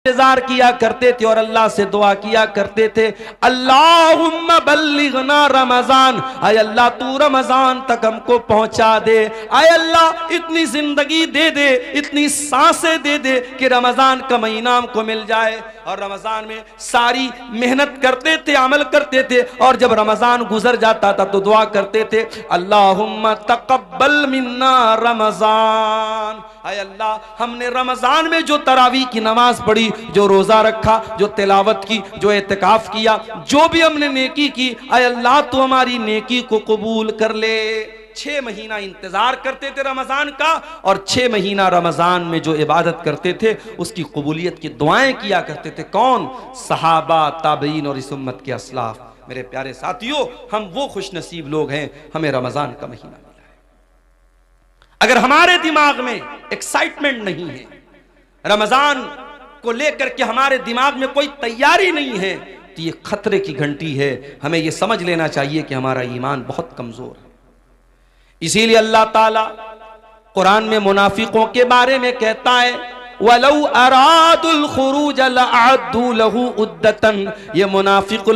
इंतजार किया करते थे और अल्लाह से दुआ किया करते थे, अल्लाहुम्मा बल्लिगना रमजान, आय अल्लाह तू रमजान तक हमको पहुंचा दे, आय अल्लाह इतनी जिंदगी दे दे, इतनी सांसें दे दे कि रमजान का महीना हमको मिल जाए। और रमजान में सारी मेहनत करते थे, अमल करते थे, और जब रमजान गुजर जाता था तो दुआ करते थे, अल्लाहुम्मा तक़ब्बल मिन्ना रमजान, आय अल्लाह हमने रमजान में जो तरावी की नमाज पढ़ी, जो रोजा रखा, जो तिलावत की, जो एतकाफ किया, जो भी हमने नेकी की, आय अल्लाह तू हमारी नेकी को कबूल कर ले। 6 महीना इंतजार करते थे रमजान का, और 6 महीना रमजान में जो इबादत करते थे उसकी कबूलियत की दुआएं किया करते थे। कौन? सहाबा, ताबईन और इस उम्मत के असलाफ। मेरे प्यारे साथियों, हम वो खुश नसीब लोग हैं, हमें रमजान का महीना मिला है। अगर हमारे दिमाग में एक्साइटमेंट नहीं है, रमजान को लेकर के हमारे दिमाग में कोई तैयारी नहीं है, तो ये खतरे की घंटी है। हमें ये समझ लेना चाहिए कि हमारा ईमान बहुत कमजोर है। इसीलिए अल्लाह ताला कुरान में मुनाफिकों के बारे में कहता है, वलौ अरादुल खुरूज लअद्दू लहू उद्दतन। ये मुनाफिक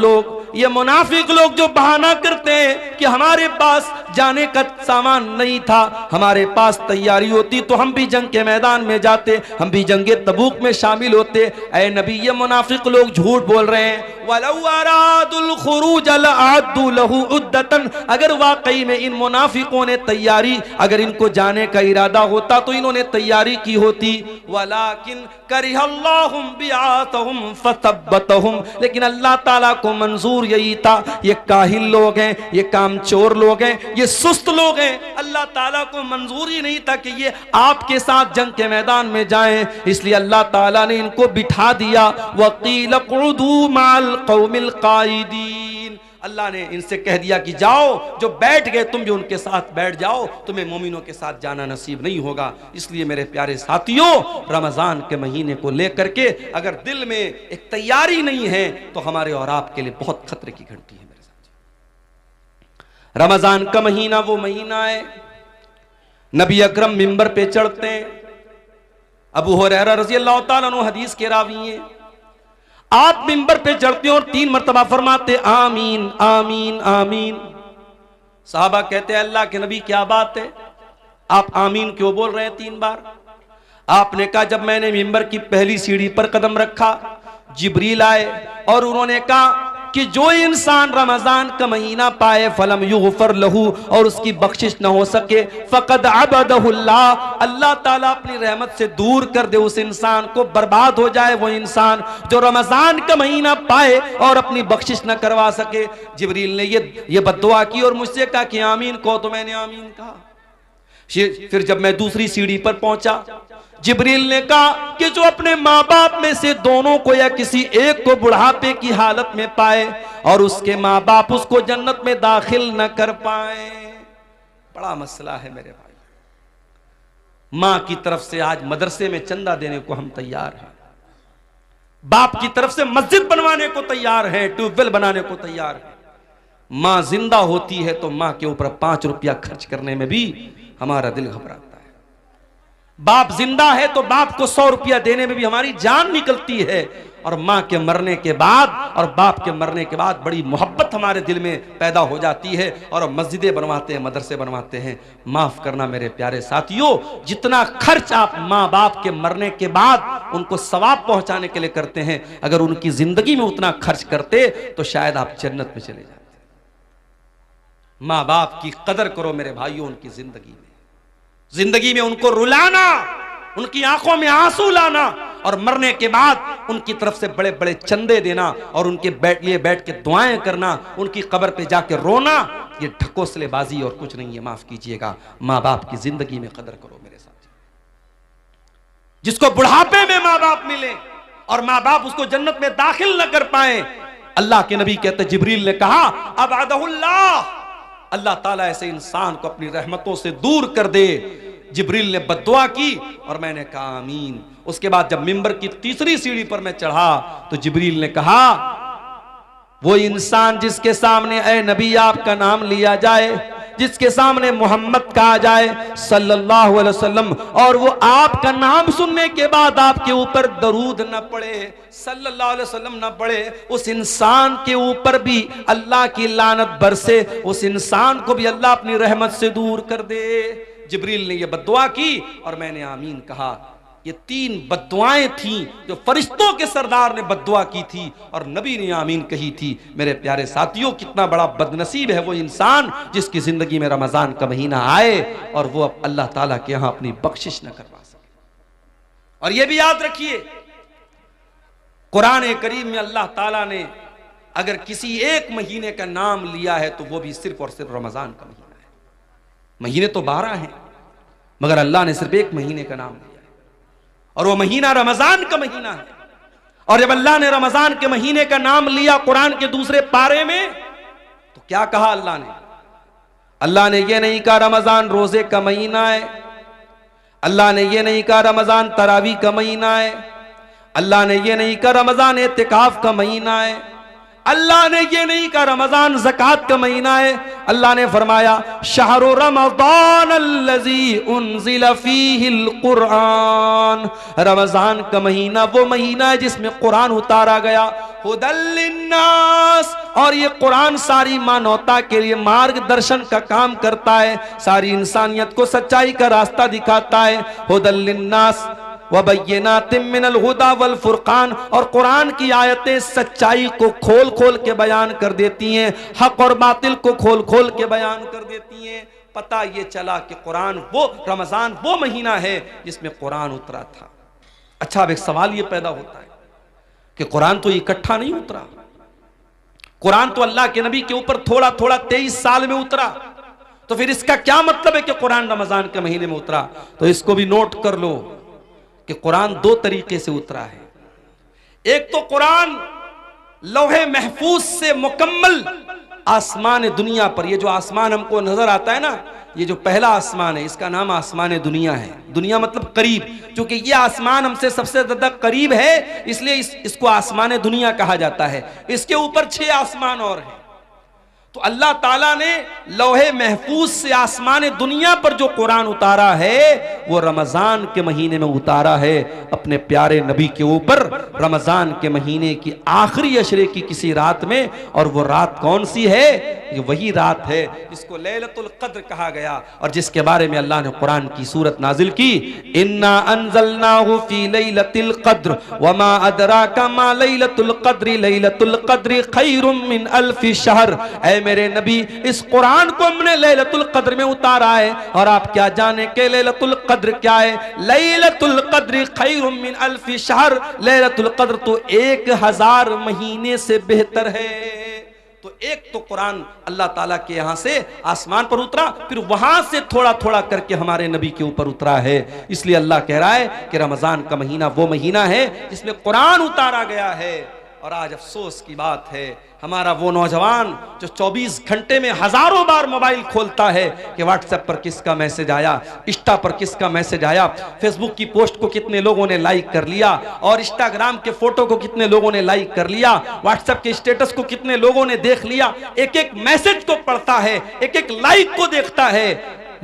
लोग जो बहाना करते हैं कि हमारे पास जाने का सामान नहीं था, हमारे पास तैयारी होती तो हम भी जंग के मैदान में जाते, हम भी जंगे तबूक में शामिल होते। ऐ नबी, ये मुनाफिक लोग झूठ बोल रहे हैं। वलौ अरादुल खुरूज लअद्दू लहू उद्दतन, अगर वाकई में इन मुनाफिकों ने तैयारी, अगर इनको जाने का इरादा होता तो इन्होंने तैयारी की होती। वलाकिन करिहल्लाहु बिआतहुम फसब्बतहुम, लेकिन अल्लाह ताला को मंजूर यही था। ये काहिल लोग हैं, ये कामचोर लोग हैं, ये सुस्त लोग हैं। अल्लाह ताला को मंजूर ही नहीं था कि ये आपके साथ जंग के मैदान में जाएं, इसलिए अल्लाह ताला ने इनको बिठा दिया। वक़ील क़ुदू माल क़ौमिल क़ाइदीन, अल्लाह ने इनसे कह दिया कि जाओ, जो बैठ गए तुम भी उनके साथ बैठ जाओ, तुम्हें मोमिनों के साथ जाना नसीब नहीं होगा। इसलिए मेरे प्यारे साथियों, रमजान के महीने को लेकर के अगर दिल में एक तैयारी नहीं है तो हमारे और आपके लिए बहुत खतरे की घंटी है। मेरे साथ रमजान का महीना वो महीना है, नबी अकरम मिंबर पे चढ़ते हैं। अबू हुरैरा रज़ी अल्लाह ताला अन्हु हदीस के रावी हैं। आप मिंबर पे चढ़ते और 3 मरतबा फरमाते आमीन आमीन आमीन। साहबा कहते हैं, अल्लाह के नबी क्या बात है, आप आमीन क्यों बोल रहे हैं 3 बार? आपने कहा, जब मैंने मिंबर की पहली सीढ़ी पर कदम रखा, जिब्रील आए और उन्होंने कहा कि जो इंसान रमजान का महीना पाए फलम युगफर लहू, और उसकी बख्शिश न हो सके, फकद अबदहुल्लाह, अल्लाह ताला अपनी रहमत से दूर कर दे उस इंसान को, बर्बाद हो जाए वो इंसान जो रमजान का महीना पाए और अपनी बख्शिश न करवा सके। जिब्रील ने ये बद्दुआ की और मुझसे कहा कि आमीन कहो, तो मैंने आमीन कहा। फिर जब मैं दूसरी सीढ़ी पर पहुंचा, जिब्रील ने कहा कि जो अपने माँ बाप में से दोनों को या किसी एक को बुढ़ापे की हालत में पाए और उसके माँ बाप उसको जन्नत में दाखिल न कर पाए। बड़ा मसला है मेरे भाई। माँ की तरफ से आज मदरसे में चंदा देने को हम तैयार हैं, बाप की तरफ से मस्जिद बनवाने को तैयार है, ट्यूबवेल बनाने को तैयार है। माँ जिंदा होती है तो माँ के ऊपर 5 रुपया खर्च करने में भी हमारा दिल घबराता है। बाप जिंदा है तो बाप को 100 रुपया देने में भी हमारी जान निकलती है। और माँ के मरने के बाद और बाप के मरने के बाद बड़ी मोहब्बत हमारे दिल में पैदा हो जाती है और मस्जिदें बनवाते हैं, मदरसे बनवाते हैं। माफ करना मेरे प्यारे साथियों, जितना खर्च आप माँ बाप के मरने के बाद उनको सवाब पहुंचाने के लिए करते हैं, अगर उनकी जिंदगी में उतना खर्च करते तो शायद आप जन्नत में चले जाते। माँ बाप की कदर करो मेरे भाइयों, उनकी जिंदगी में उनको रुलाना, उनकी आंखों में आंसू लाना और मरने के बाद उनकी तरफ से बड़े बड़े चंदे देना और उनके बैठ के दुआएं करना, उनकी कब्र पे जाके रोना, ये ढकोसलेबाजी और कुछ नहीं है। माफ कीजिएगा, माँ बाप की जिंदगी में कदर करो मेरे साथ। जिसको बुढ़ापे में माँ बाप मिले और माँ बाप उसको जन्नत में दाखिल न कर पाए, अल्लाह के नबी कहते, जिब्रील ने कहा अबअदहुल्लाह, अल्लाह ताला ऐसे इंसान को अपनी रहमतों से दूर कर दे। जिब्रील ने बद्दुआ की और मैंने कहा आमीन। उसके बाद जब मिंबर की तीसरी सीढ़ी पर मैं चढ़ा तो जिब्रील ने कहा, वो इंसान जिसके सामने ऐ नबी आपका नाम लिया जाए, जिसके सामने मोहम्मद कहा जाए सल्लल्लाहु अलैहि वसल्लम, और वो आपका नाम सुनने के बाद आपके ऊपर दरूद न पड़े, सल्लल्लाहु अलैहि वसल्लम न पड़े, उस इंसान के ऊपर भी अल्लाह की लानत बरसे, उस इंसान को भी अल्लाह अपनी रहमत से दूर कर दे। जिब्रील ने यह बद्दुआ की और मैंने आमीन कहा। ये 3 बद्दुआएं थीं जो फरिश्तों के सरदार ने बद्दुआ की थी और नबी ने आमीन कही थी। मेरे प्यारे साथियों, कितना बड़ा बदनसीब है वो इंसान जिसकी जिंदगी में रमजान का महीना आए और वो अब अल्लाह ताला के यहां अपनी बख्शिश न करवा सके। और ये भी याद रखिए, कुरान करीम में अल्लाह ताला ने अगर किसी एक महीने का नाम लिया है तो वो भी सिर्फ और सिर्फ रमजान का महीना है। महीने तो 12 हैं, मगर अल्लाह ने सिर्फ एक महीने का नाम लिया और वो महीना रमजान का महीना है। और जब अल्लाह ने रमजान के महीने का नाम लिया कुरान के दूसरे पारे में, तो क्या कहा अल्लाह ने? अल्लाह ने ये नहीं कहा रमजान रोजे का महीना है, अल्लाह ने ये नहीं कहा रमजान तरावी का महीना है, अल्लाह ने ये नहीं कहा रमजान एतिकाफ का महीना है, अल्लाह ने ये नहीं कहा रमजान ज़कात का महीना है। अल्लाह ने फरमाया शहरु रमज़ान अल्लज़ी उन्ज़िला फ़ीहिल कुरान, रमजान का महीना वो महीना है जिसमें कुरान उतारा गया। हुदल लिन्नास, और ये कुरान सारी मानवता के लिए मार्गदर्शन का काम करता है, सारी इंसानियत को सच्चाई का रास्ता दिखाता है। हुदल लिन्नास वबय्यिनातिम मिनल हुदा वल फुरकान, और कुरान की आयतें सच्चाई को खोल खोल के बयान कर देती हैं, हक और बातिल को खोल खोल के बयान कर देती हैं। पता ये चला कि कुरान वो रमजान वो महीना है जिसमें कुरान उतरा था। अच्छा, अब एक सवाल ये पैदा होता है कि कुरान तो इकट्ठा नहीं उतरा, कुरान तो अल्लाह के नबी के ऊपर थोड़ा थोड़ा 23 साल में उतरा, तो फिर इसका क्या मतलब है कि कुरान रमजान के महीने में उतरा? तो इसको भी नोट कर लो कि कुरान 2 तरीके से उतरा है। एक तो कुरान लौहे महफूज से मुकम्मल आसमान दुनिया पर, ये जो आसमान हमको नजर आता है ना, ये जो पहला आसमान है इसका नाम आसमान दुनिया है। दुनिया मतलब करीब, क्योंकि ये आसमान हमसे सबसे ज्यादा करीब है इसलिए इसको आसमान दुनिया कहा जाता है। इसके ऊपर 6 आसमान और हैं। तो अल्लाह ताला ने लौहे महफूज से आसमान दुनिया पर जो कुरान उतारा है वो रमजान के महीने में उतारा है अपने प्यारे नबी के ऊपर, रमजान के महीने की आखिरी अशरे की किसी रात में। और वो रात कौन सी है? ये वही रात है जिसको लैलतुल कद्र कहा गया और जिसके बारे में अल्लाह ने कुरान की सूरत नाजिल की, इन्ना अंज़लनाहु फी लैलतिल कद्र वमा अदराका मा लैलतुल कद्र लैलतुल कद्र खैरुम मिन अल्फि शहर। ऐ मेरे नबी, इस कुरान को हमने लैलतुल कद्र में उतारा है और आप क्या जाने के लैलतुल कद्र क्या है? लैलतुल कद्र खैरुम मिन अल्फि शहर, लैलतुल कद्र तो 1000 महीने से बेहतर है। तो एक तो कुरान अल्लाह ताला के यहां से आसमान पर उतरा, फिर वहां से थोड़ा थोड़ा करके हमारे नबी के ऊपर उतरा है। इसलिए अल्लाह कह रहा है कि रमजान का महीना वो महीना है जिसमें कुरान उतारा गया है। और आज अफसोस की बात है, हमारा वो नौजवान जो 24 घंटे में हजारों बार मोबाइल खोलता है कि व्हाट्सएप पर किसका मैसेज आया, इंस्टा पर किसका मैसेज आया, फेसबुक की पोस्ट को कितने लोगों ने लाइक कर लिया, और इंस्टाग्राम के फोटो को कितने लोगों ने लाइक कर लिया, व्हाट्सएप के स्टेटस को कितने लोगों ने देख लिया। एक एक मैसेज को पढ़ता है, एक एक लाइक को देखता है।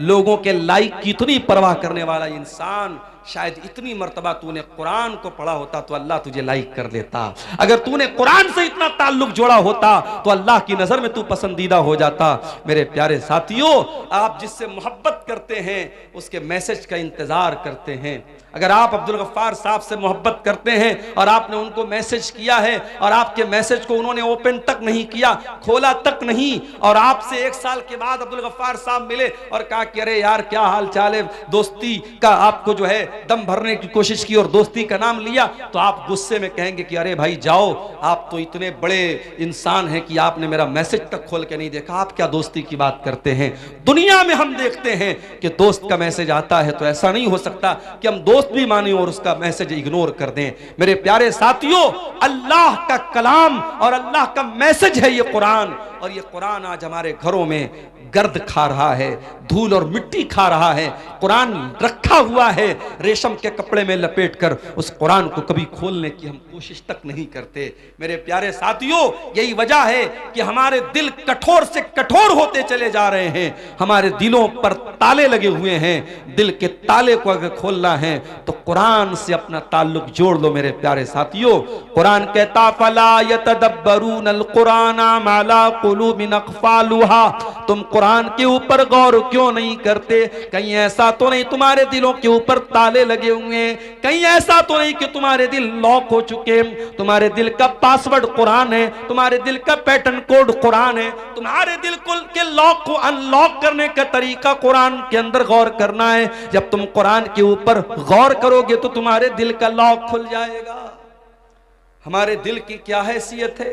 लोगों के लाइक की इतनी परवाह करने वाला इंसान, शायद इतनी मर्तबा तूने कुरान को पढ़ा होता तो अल्लाह तुझे लाइक कर देता। अगर तूने कुरान से इतना ताल्लुक जोड़ा होता तो अल्लाह की नजर में तू पसंदीदा हो जाता। मेरे प्यारे साथियों, आप जिससे मोहब्बत करते हैं उसके मैसेज का इंतजार करते हैं। अगर आप अब्दुल गफ्फार साहब से मोहब्बत करते हैं और आपने उनको मैसेज किया है और आपके मैसेज को उन्होंने ओपन तक नहीं किया, खोला तक नहीं, और आपसे 1 साल के बाद अब्दुल गफ्फार साहब मिले और कहा कि अरे यार क्या हाल चाल है, दोस्ती का आपको जो है दम भरने की कोशिश की और दोस्ती का नाम लिया, तो आप गुस्से में कहेंगे कि अरे भाई जाओ, आप तो इतने बड़े इंसान हैं कि आपने मेरा मैसेज तक खोल के नहीं देखा, आप क्या दोस्ती की बात करते हैं। दुनिया में हम देखते हैं कि दोस्त का मैसेज आता है तो ऐसा नहीं हो सकता कि हम दोस्त भी माने और उसका मैसेज इग्नोर कर दें। मेरे प्यारे साथियों, अल्लाह का कलाम और अल्लाह का मैसेज है ये कुरान, और ये कुरान आज हमारे घरों में गर्द खा रहा है, धूल और मिट्टी खा रहा है। कुरान रखा हुआ है रेशम के कपड़े में लपेट कर, उस कुरान को कभी खोलने की हम कोशिश तक नहीं करते। मेरे प्यारे साथियों, यही वजह है कि हमारे दिल कठोर से कठोर होते चले जा रहे हैं। हमारे दिलों पर ताले लगे हुए हैं। दिल के ताले को अगर खोलना है तो कुरान से अपना ताल्लुक जोड़ लो मेरे प्यारे साथियों। कुरान कहता फला यतदब्बरूनल कुरान मा ला कुलूबिन अक़फ़ालुहा, तुम कुरान के ऊपर गौर क्यों नहीं करते? कहीं ऐसा तो नहीं तुम्हारे दिलों के ऊपर ताले लगे हुए हैं? कहीं ऐसा तो नहीं कि तुम्हारे दिल लॉक हो चुके? तुम्हारे दिल का पासवर्ड कुरान है, तुम्हारे दिल का पैटर्न कोड कुरान है। तुम्हारे दिल के लॉक को अनलॉक करने का तरीका कुरान के अंदर गौर करना है। जब तुम कुरान के ऊपर गौर करोगे तो तुम्हारे दिल का लॉक खुल जाएगा। हमारे दिल की क्या हैसियत है?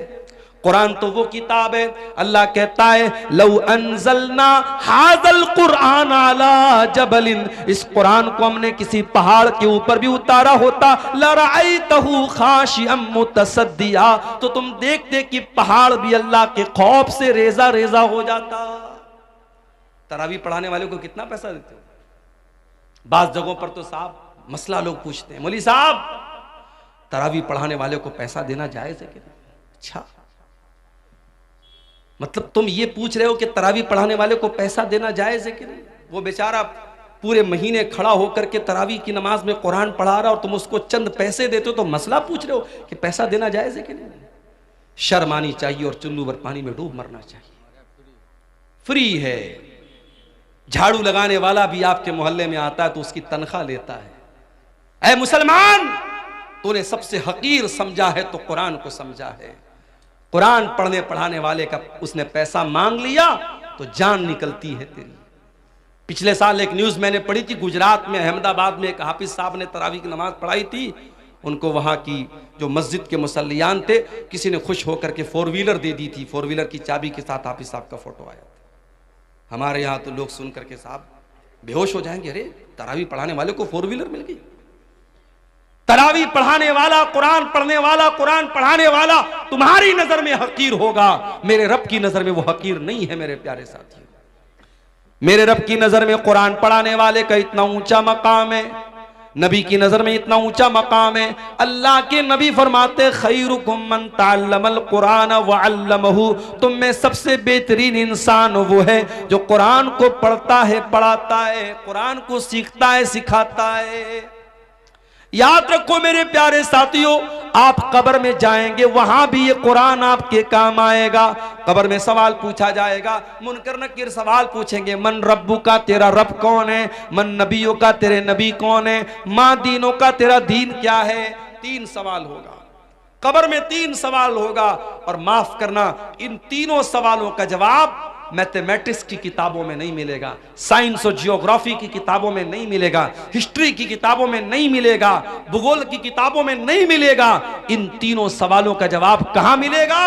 कुरान तो वो किताब है, अल्लाह कहता है लौ अंज़लना हाज़ल कुरान अला जबलिन, इस कुरान को हमने किसी पहाड़ के ऊपर भी उतारा होता लरअयतहु खाशिअम मुतसद्दिया, तो तुम देखते कि पहाड़ भी अल्लाह के खौफ से रेजा रेजा हो जाता। तरावी पढ़ाने वाले को कितना पैसा देते हो? बाज़ जगहों पर तो साहब मसला लोग पूछते हैं, मौलवी साहब तरावी पढ़ाने वाले को पैसा देना जायज है क्या? अच्छा, मतलब तुम ये पूछ रहे हो कि तरावी पढ़ाने वाले को पैसा देना जायज है कि नहीं? वो बेचारा पूरे महीने खड़ा होकर के तरावी की नमाज में कुरान पढ़ा रहा और तुम उसको चंद पैसे देते हो तो मसला पूछ रहे हो कि पैसा देना जायज है कि नहीं? शर्म आनी चाहिए और चुल्लू भर पानी में डूब मरना चाहिए। फ्री है। झाड़ू लगाने वाला भी आपके मोहल्ले में आता है तो उसकी तनख्वाह लेता है। ऐ मुसलमान, तूने सबसे हकीर समझा है तो कुरान को समझा है। कुरान पढ़ने पढ़ाने वाले का उसने पैसा मांग लिया तो जान निकलती है तेरी। पिछले साल एक न्यूज़ मैंने पढ़ी थी, गुजरात में अहमदाबाद में एक हाफिज साहब ने तरावी की नमाज पढ़ाई थी। उनको वहाँ की जो मस्जिद के मुसल्लियान थे, किसी ने खुश होकर के 4 व्हीलर दे दी थी। 4 व्हीलर की चाबी के साथ हाफिज साहब का फोटो आया था। हमारे यहाँ तो लोग सुन करके साहब बेहोश हो जाएंगे, अरे तरावी पढ़ाने वाले को 4 व्हीलर मिल गई। तरावी पढ़ाने वाला, कुरान पढ़ने वाला, कुरान पढ़ाने वाला तुम्हारी नजर में हकीर होगा, मेरे रब की नजर में वो हकीर नहीं है। मेरे प्यारे साथियों, मेरे रब की नजर में कुरान पढ़ाने वाले का इतना ऊंचा मकाम है, नबी की नजर में इतना ऊंचा मकाम है। अल्लाह के नबी फरमाते खैरुकुम मन तअल्लमल कुरान व अल्लमहु, तुम में सबसे बेहतरीन इंसान वो है जो कुरान को पढ़ता है, पढ़ाता है, कुरान को सीखता है, सिखाता है। याद रखो मेरे प्यारे साथियों, आप कब्र में जाएंगे वहां भी ये कुरान आपके काम आएगा। कब्र में सवाल पूछा जाएगा, मुनकर नकीर सवाल पूछेंगे, मन रब्बू का, तेरा रब कौन है? मन नबियों का, तेरे नबी कौन है? माँ दीनों का, तेरा दीन क्या है? 3 सवाल होगा कब्र में, 3 सवाल होगा। और माफ करना, इन तीनों सवालों का जवाब मैथमेटिक्स की किताबों में नहीं मिलेगा, साइंस और जियोग्राफी की किताबों में नहीं मिलेगा, हिस्ट्री की किताबों में नहीं मिलेगा, भूगोल की किताबों में नहीं मिलेगा। इन तीनों सवालों का जवाब कहां मिलेगा?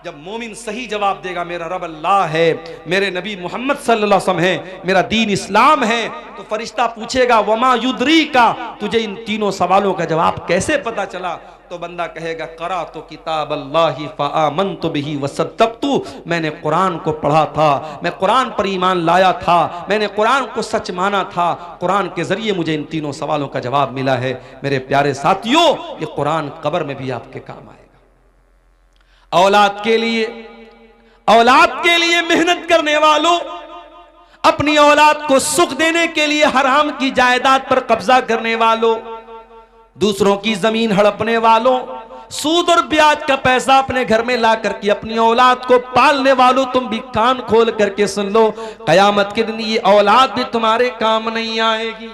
जब मोमिन सही जवाब देगा, मेरा रब अल्लाह है, मेरे नबी मोहम्मद सल्लल्लाहु अलैहि वसल्लम है, मेरा दीन इस्लाम है, तो फरिश्ता पूछेगा वमा युद्री का, तुझे इन तीनों सवालों का जवाब कैसे पता चला? तो बंदा कहेगा करा तो किताब अल्लाह फ़आमनतु बिही वसद्दक़तु, मैंने कुरान को पढ़ा था, मैं कुरान पर ईमान लाया था, मैंने कुरान को सच माना था, कुरान के जरिए मुझे इन तीनों सवालों का जवाब मिला है। मेरे प्यारे साथियों, ये कुरान कब्र में भी आपके काम आएगा। औलाद के लिए मेहनत करने वालों, अपनी औलाद को सुख देने के लिए हराम की जायदाद पर कब्जा करने वालों, दूसरों की जमीन हड़पने वालों, सूद और ब्याज का पैसा अपने घर में ला करके अपनी औलाद को पालने वालों, तुम भी कान खोल करके सुन लो, कयामत के दिन ये औलाद भी तुम्हारे काम नहीं आएगी,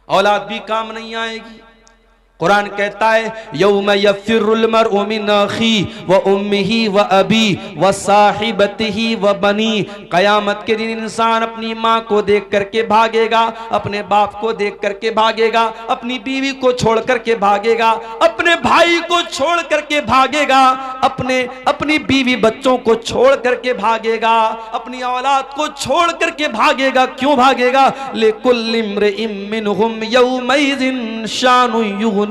औलाद भी काम नहीं आएगी। कुरान कहता है यौम यफिरुल मरउ मिन अखी व उम्मिही व अबी व साहिबतिही व बनी, कयामत के दिन इंसान अपनी माँ को देख करके भागेगा, अपने बाप को देख करके भागेगा, अपनी बीवी को छोड़ करके भागेगा, अपने भाई को छोड़ करके भागेगा, अपनी बीवी बच्चों को छोड़ करके भागेगा, अपनी औलाद को छोड़ करके भागेगा। क्यों भागेगा? लिकुल्लि इम्रिइम मिनहुम यौमइज़िन शानुन युग़नी,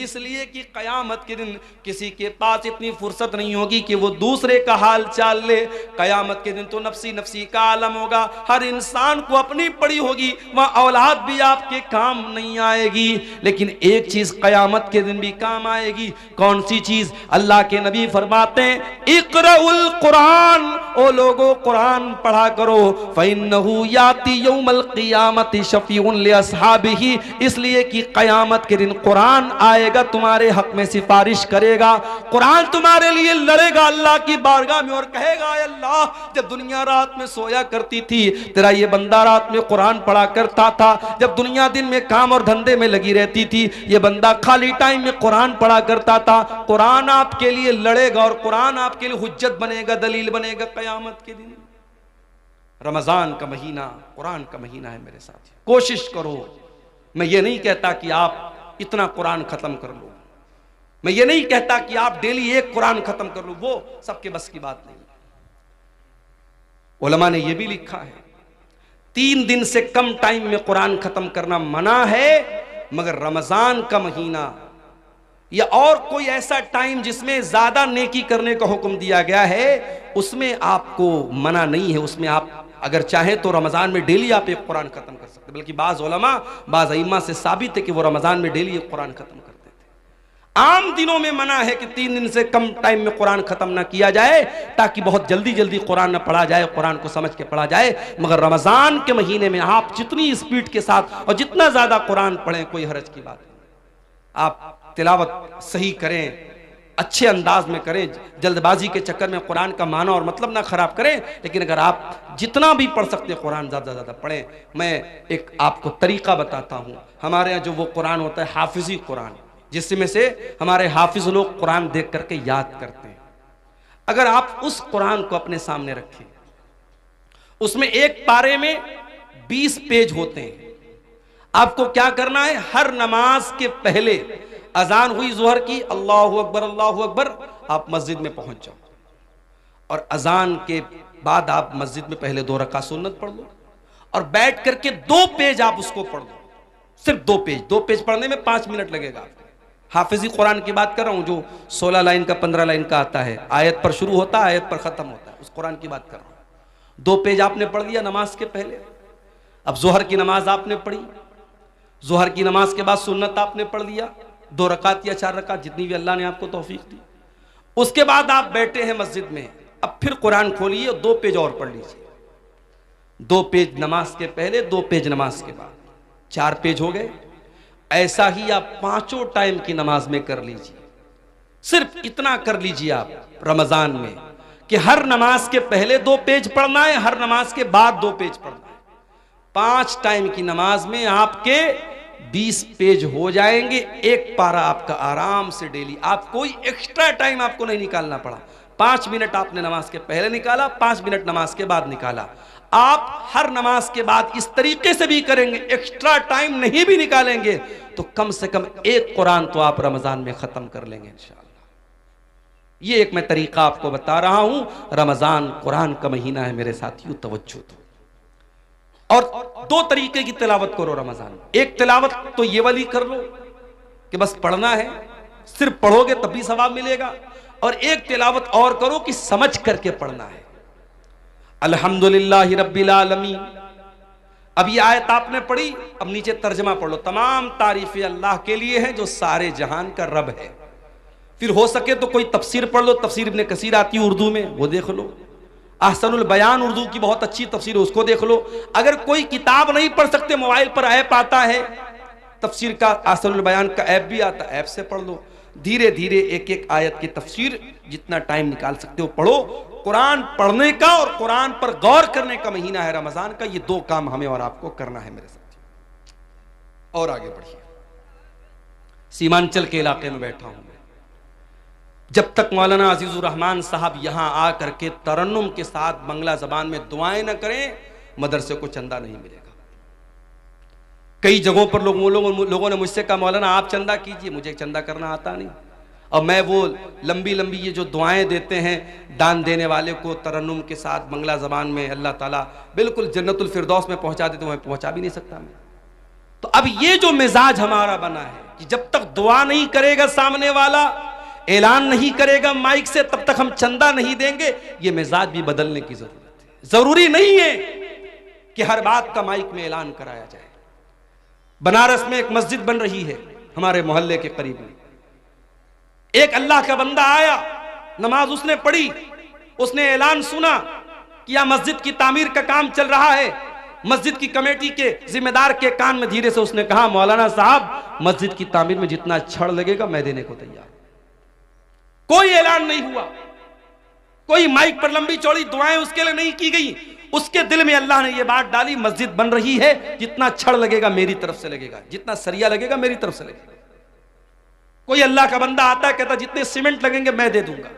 इसलिए कि क़यामत के दिन किसी के पास इतनी फुर्सत नहीं होगी कि वो दूसरे का हाल चाल ले। क़यामत के दिन तो नफसी नफसी का आलम होगा, हर इंसान को अपनी पड़ी होगी, वहाँ औलाद भी आपके काम नहीं आएगी। लेकिन एक चीज़ क़यामत के दिन भी काम आएगी। कौन सी चीज़? अल्लाह के नबी फरमाते हैं इक़राउल कुरान, ओ लोगो कुरान पढ़ा करो, फ़इन्नहु याती यौमल क़ियामति शफ़ीउन लिअस्हाबिही, इसलिए कि क़यामत के दिन कुरान आएगा, तुम्हारे हक में सिफारिश करेगा, कुरान तुम्हारे लिए लड़ेगा अल्लाह की बारगाह में और कहेगा अल्लाह, जब दुनिया रात में सोया करती थी तेरा ये बंदा रात में कुरान पढ़ा करता था, जब दुनिया दिन में काम और धंधे में लगी रहती थी ये बंदा खाली टाइम में कुरान पढ़ा करता था। कुरान आपके लिए लड़ेगा और कुरान आपके लिए हुज्जत बनेगा, दलील बनेगा क़यामत के दिन। रमजान का महीना कुरान का महीना है मेरे साथी, कोशिश करो। मैं ये नहीं कहता कि आप इतना कुरान खत्म कर लो, मैं ये नहीं कहता कि आप डेली एक कुरान खत्म कर लो, वो सबके बस की बात नहीं। उलमा ने यह भी लिखा है 3 दिन से कम टाइम में कुरान खत्म करना मना है, मगर रमजान का महीना या और कोई ऐसा टाइम जिसमें ज्यादा नेकी करने का हुक्म दिया गया है उसमें आपको मना नहीं है। उसमें आप अगर चाहें तो रमजान में डेली आप एक कुरान खत्म कर सकते, बल्कि बाज़ उलमा बाज़ अइम्मा से साबित है कि वो रमजान में डेली एक कुरान खत्म करते थे। आम दिनों में मना है कि 3 दिन से कम टाइम में कुरान खत्म ना किया जाए, ताकि बहुत जल्दी जल्दी कुरान ना पढ़ा जाए, कुरान को समझ के पढ़ा जाए। मगर रमजान के महीने में आप जितनी स्पीड के साथ और जितना ज्यादा कुरान पढ़ें कोई हर्ज की बात नहीं। आप तिलावत सही करें, अच्छे अंदाज में करें, जल्दबाजी के चक्कर में कुरान का माना और मतलब ना खराब करें। लेकिन अगर आप जितना भी पढ़ सकते हैं कुरान ज़्यादा ज़्यादा पढ़ें। मैं एक आपको तरीका बताता हूँ। हमारे यहाँ जो वो कुरान होता है हाफिजी कुरान, जिसमें से हमारे हाफिज लोग कुरान देख करके याद करते हैं, अगर आप उस कुरान को अपने सामने रखें, उसमें एक पारे में 20 पेज होते हैं। आपको क्या करना है, हर नमाज के पहले अजान हुई ज़ोहर की, अल्लाहु अकबर, आप मस्जिद में पहुंच जाओ और अजान के बाद आप मस्जिद में पहले 2 रकात सुन्नत पढ़ लो और बैठ करके 2 पेज आप उसको पढ़ लो। सिर्फ 2 पेज, 2 पेज पढ़ने में 5 मिनट लगेगा आपको। हाफिजी कुरान की बात कर रहा हूं, जो 16 लाइन का 15 लाइन का आता है, आयत पर शुरू होता है आयत पर खत्म होता है, उस कुरान की बात कर रहा हूं। 2 पेज आपने पढ़ लिया नमाज के पहले। अब जोहर की नमाज आपने पढ़ी, जोहर की नमाज के बाद सुन्नत आपने पढ़ लिया, 2 रकात या 4 रकात, जितनी भी अल्लाह ने आपको तौफीक दी। उसके बाद आप बैठे हैं मस्जिद में, अब फिर कुरान खोलिए और 2 पेज और पढ़ लीजिए। 2 पेज नमाज के पहले, 2 पेज नमाज के बाद, 4 पेज हो गए। ऐसा ही आप 5 टाइम की नमाज में कर लीजिए। सिर्फ इतना कर लीजिए आप रमजान में कि हर नमाज के पहले 2 पेज पढ़ना है, हर नमाज के बाद 2 पेज पढ़ना है। 5 टाइम की नमाज में आपके 20 पेज हो जाएंगे। एक पारा आपका आराम से डेली, आप कोई एक्स्ट्रा टाइम आपको नहीं निकालना पड़ा। 5 मिनट आपने नमाज के पहले निकाला, 5 मिनट नमाज के बाद निकाला। आप हर नमाज के बाद इस तरीके से भी करेंगे, एक्स्ट्रा टाइम नहीं भी निकालेंगे, तो कम से कम एक कुरान तो आप रमजान में खत्म कर लेंगे इंशाअल्लाह। ये एक मैं तरीका आपको बता रहा हूं। रमजान कुरान का महीना है मेरे साथियों, तवज्जो दो। और 2 तरीके की तिलावत करो रमजान। एक तिलावत तो ये वाली कर लो कि बस पढ़ना है, सिर्फ पढ़ोगे तब भी सवाब मिलेगा। और एक तिलावत और करो कि समझ करके पढ़ना है। अल्हम्दुलिल्लाहि रब्बिल आलमीन, अब ये आयत आपने पढ़ी, अब नीचे तर्जमा पढ़ लो। तमाम तारीफें अल्लाह के लिए हैं जो सारे जहान का रब है। फिर हो सके तो कोई तफसीर पढ़ लो, तफसीर इब्ने कसीर आती है उर्दू में, वो देख लो। अहसनुल बयान उर्दू की बहुत अच्छी तफसीर है, उसको देख लो। अगर कोई किताब नहीं पढ़ सकते, मोबाइल पर ऐप आता है तफसीर का, अहसनुल बयान का ऐप भी आता है, ऐप से पढ़ लो। धीरे धीरे एक एक आयत की तफसीर जितना टाइम निकाल सकते हो पढ़ो। कुरान पढ़ने का और कुरान पर गौर करने का महीना है रमजान का। ये 2 काम हमें और आपको करना है मेरे साथ। और आगे बढ़िए। सीमांचल के इलाके में बैठा हूं मैं। जब तक मौलाना अजीजुर रहमान साहब यहां आकर के तरन्नुम के साथ बंगला जबान में दुआएं न करें, मदरसे को चंदा नहीं मिलेगा। कई जगहों पर लोगों ने मुझसे कहा मौलाना आप चंदा कीजिए, मुझे चंदा करना आता नहीं। और मैं वो लंबी लंबी ये जो दुआएं देते हैं दान देने वाले को तरन्नुम के साथ बंगला ज़बान में, अल्लाह ताला बिल्कुल जन्नतुल फिरदौस में पहुंचा देते, वह पहुंचा भी नहीं सकता मैं। तो अब ये जो मिजाज हमारा बना है कि जब तक दुआ नहीं करेगा सामने वाला, ऐलान नहीं करेगा माइक से, तब तक हम चंदा नहीं देंगे, ये मिजाज भी बदलने की जरूरत है। जरूरी नहीं है कि हर बात का माइक में ऐलान कराया जाए। बनारस में एक मस्जिद बन रही है हमारे मोहल्ले के करीब में। एक अल्लाह का बंदा आया, नमाज उसने पढ़ी, उसने ऐलान सुना कि यह मस्जिद की तामीर का काम चल रहा है। मस्जिद की कमेटी के जिम्मेदार के कान में धीरे से उसने कहा, मौलाना साहब मस्जिद की तामीर में जितना छड़ लगेगा मैं देने को तैयार। कोई ऐलान नहीं हुआ, कोई माइक पर लंबी चौड़ी दुआएं उसके लिए नहीं की गई। उसके दिल में अल्लाह ने यह बात डाली, मस्जिद बन रही है, जितना छड़ लगेगा मेरी तरफ से लगेगा, जितना सरिया लगेगा मेरी तरफ से लगेगा। कोई अल्लाह का बंदा आता है, कहता जितने सीमेंट लगेंगे मैं दे दूंगा।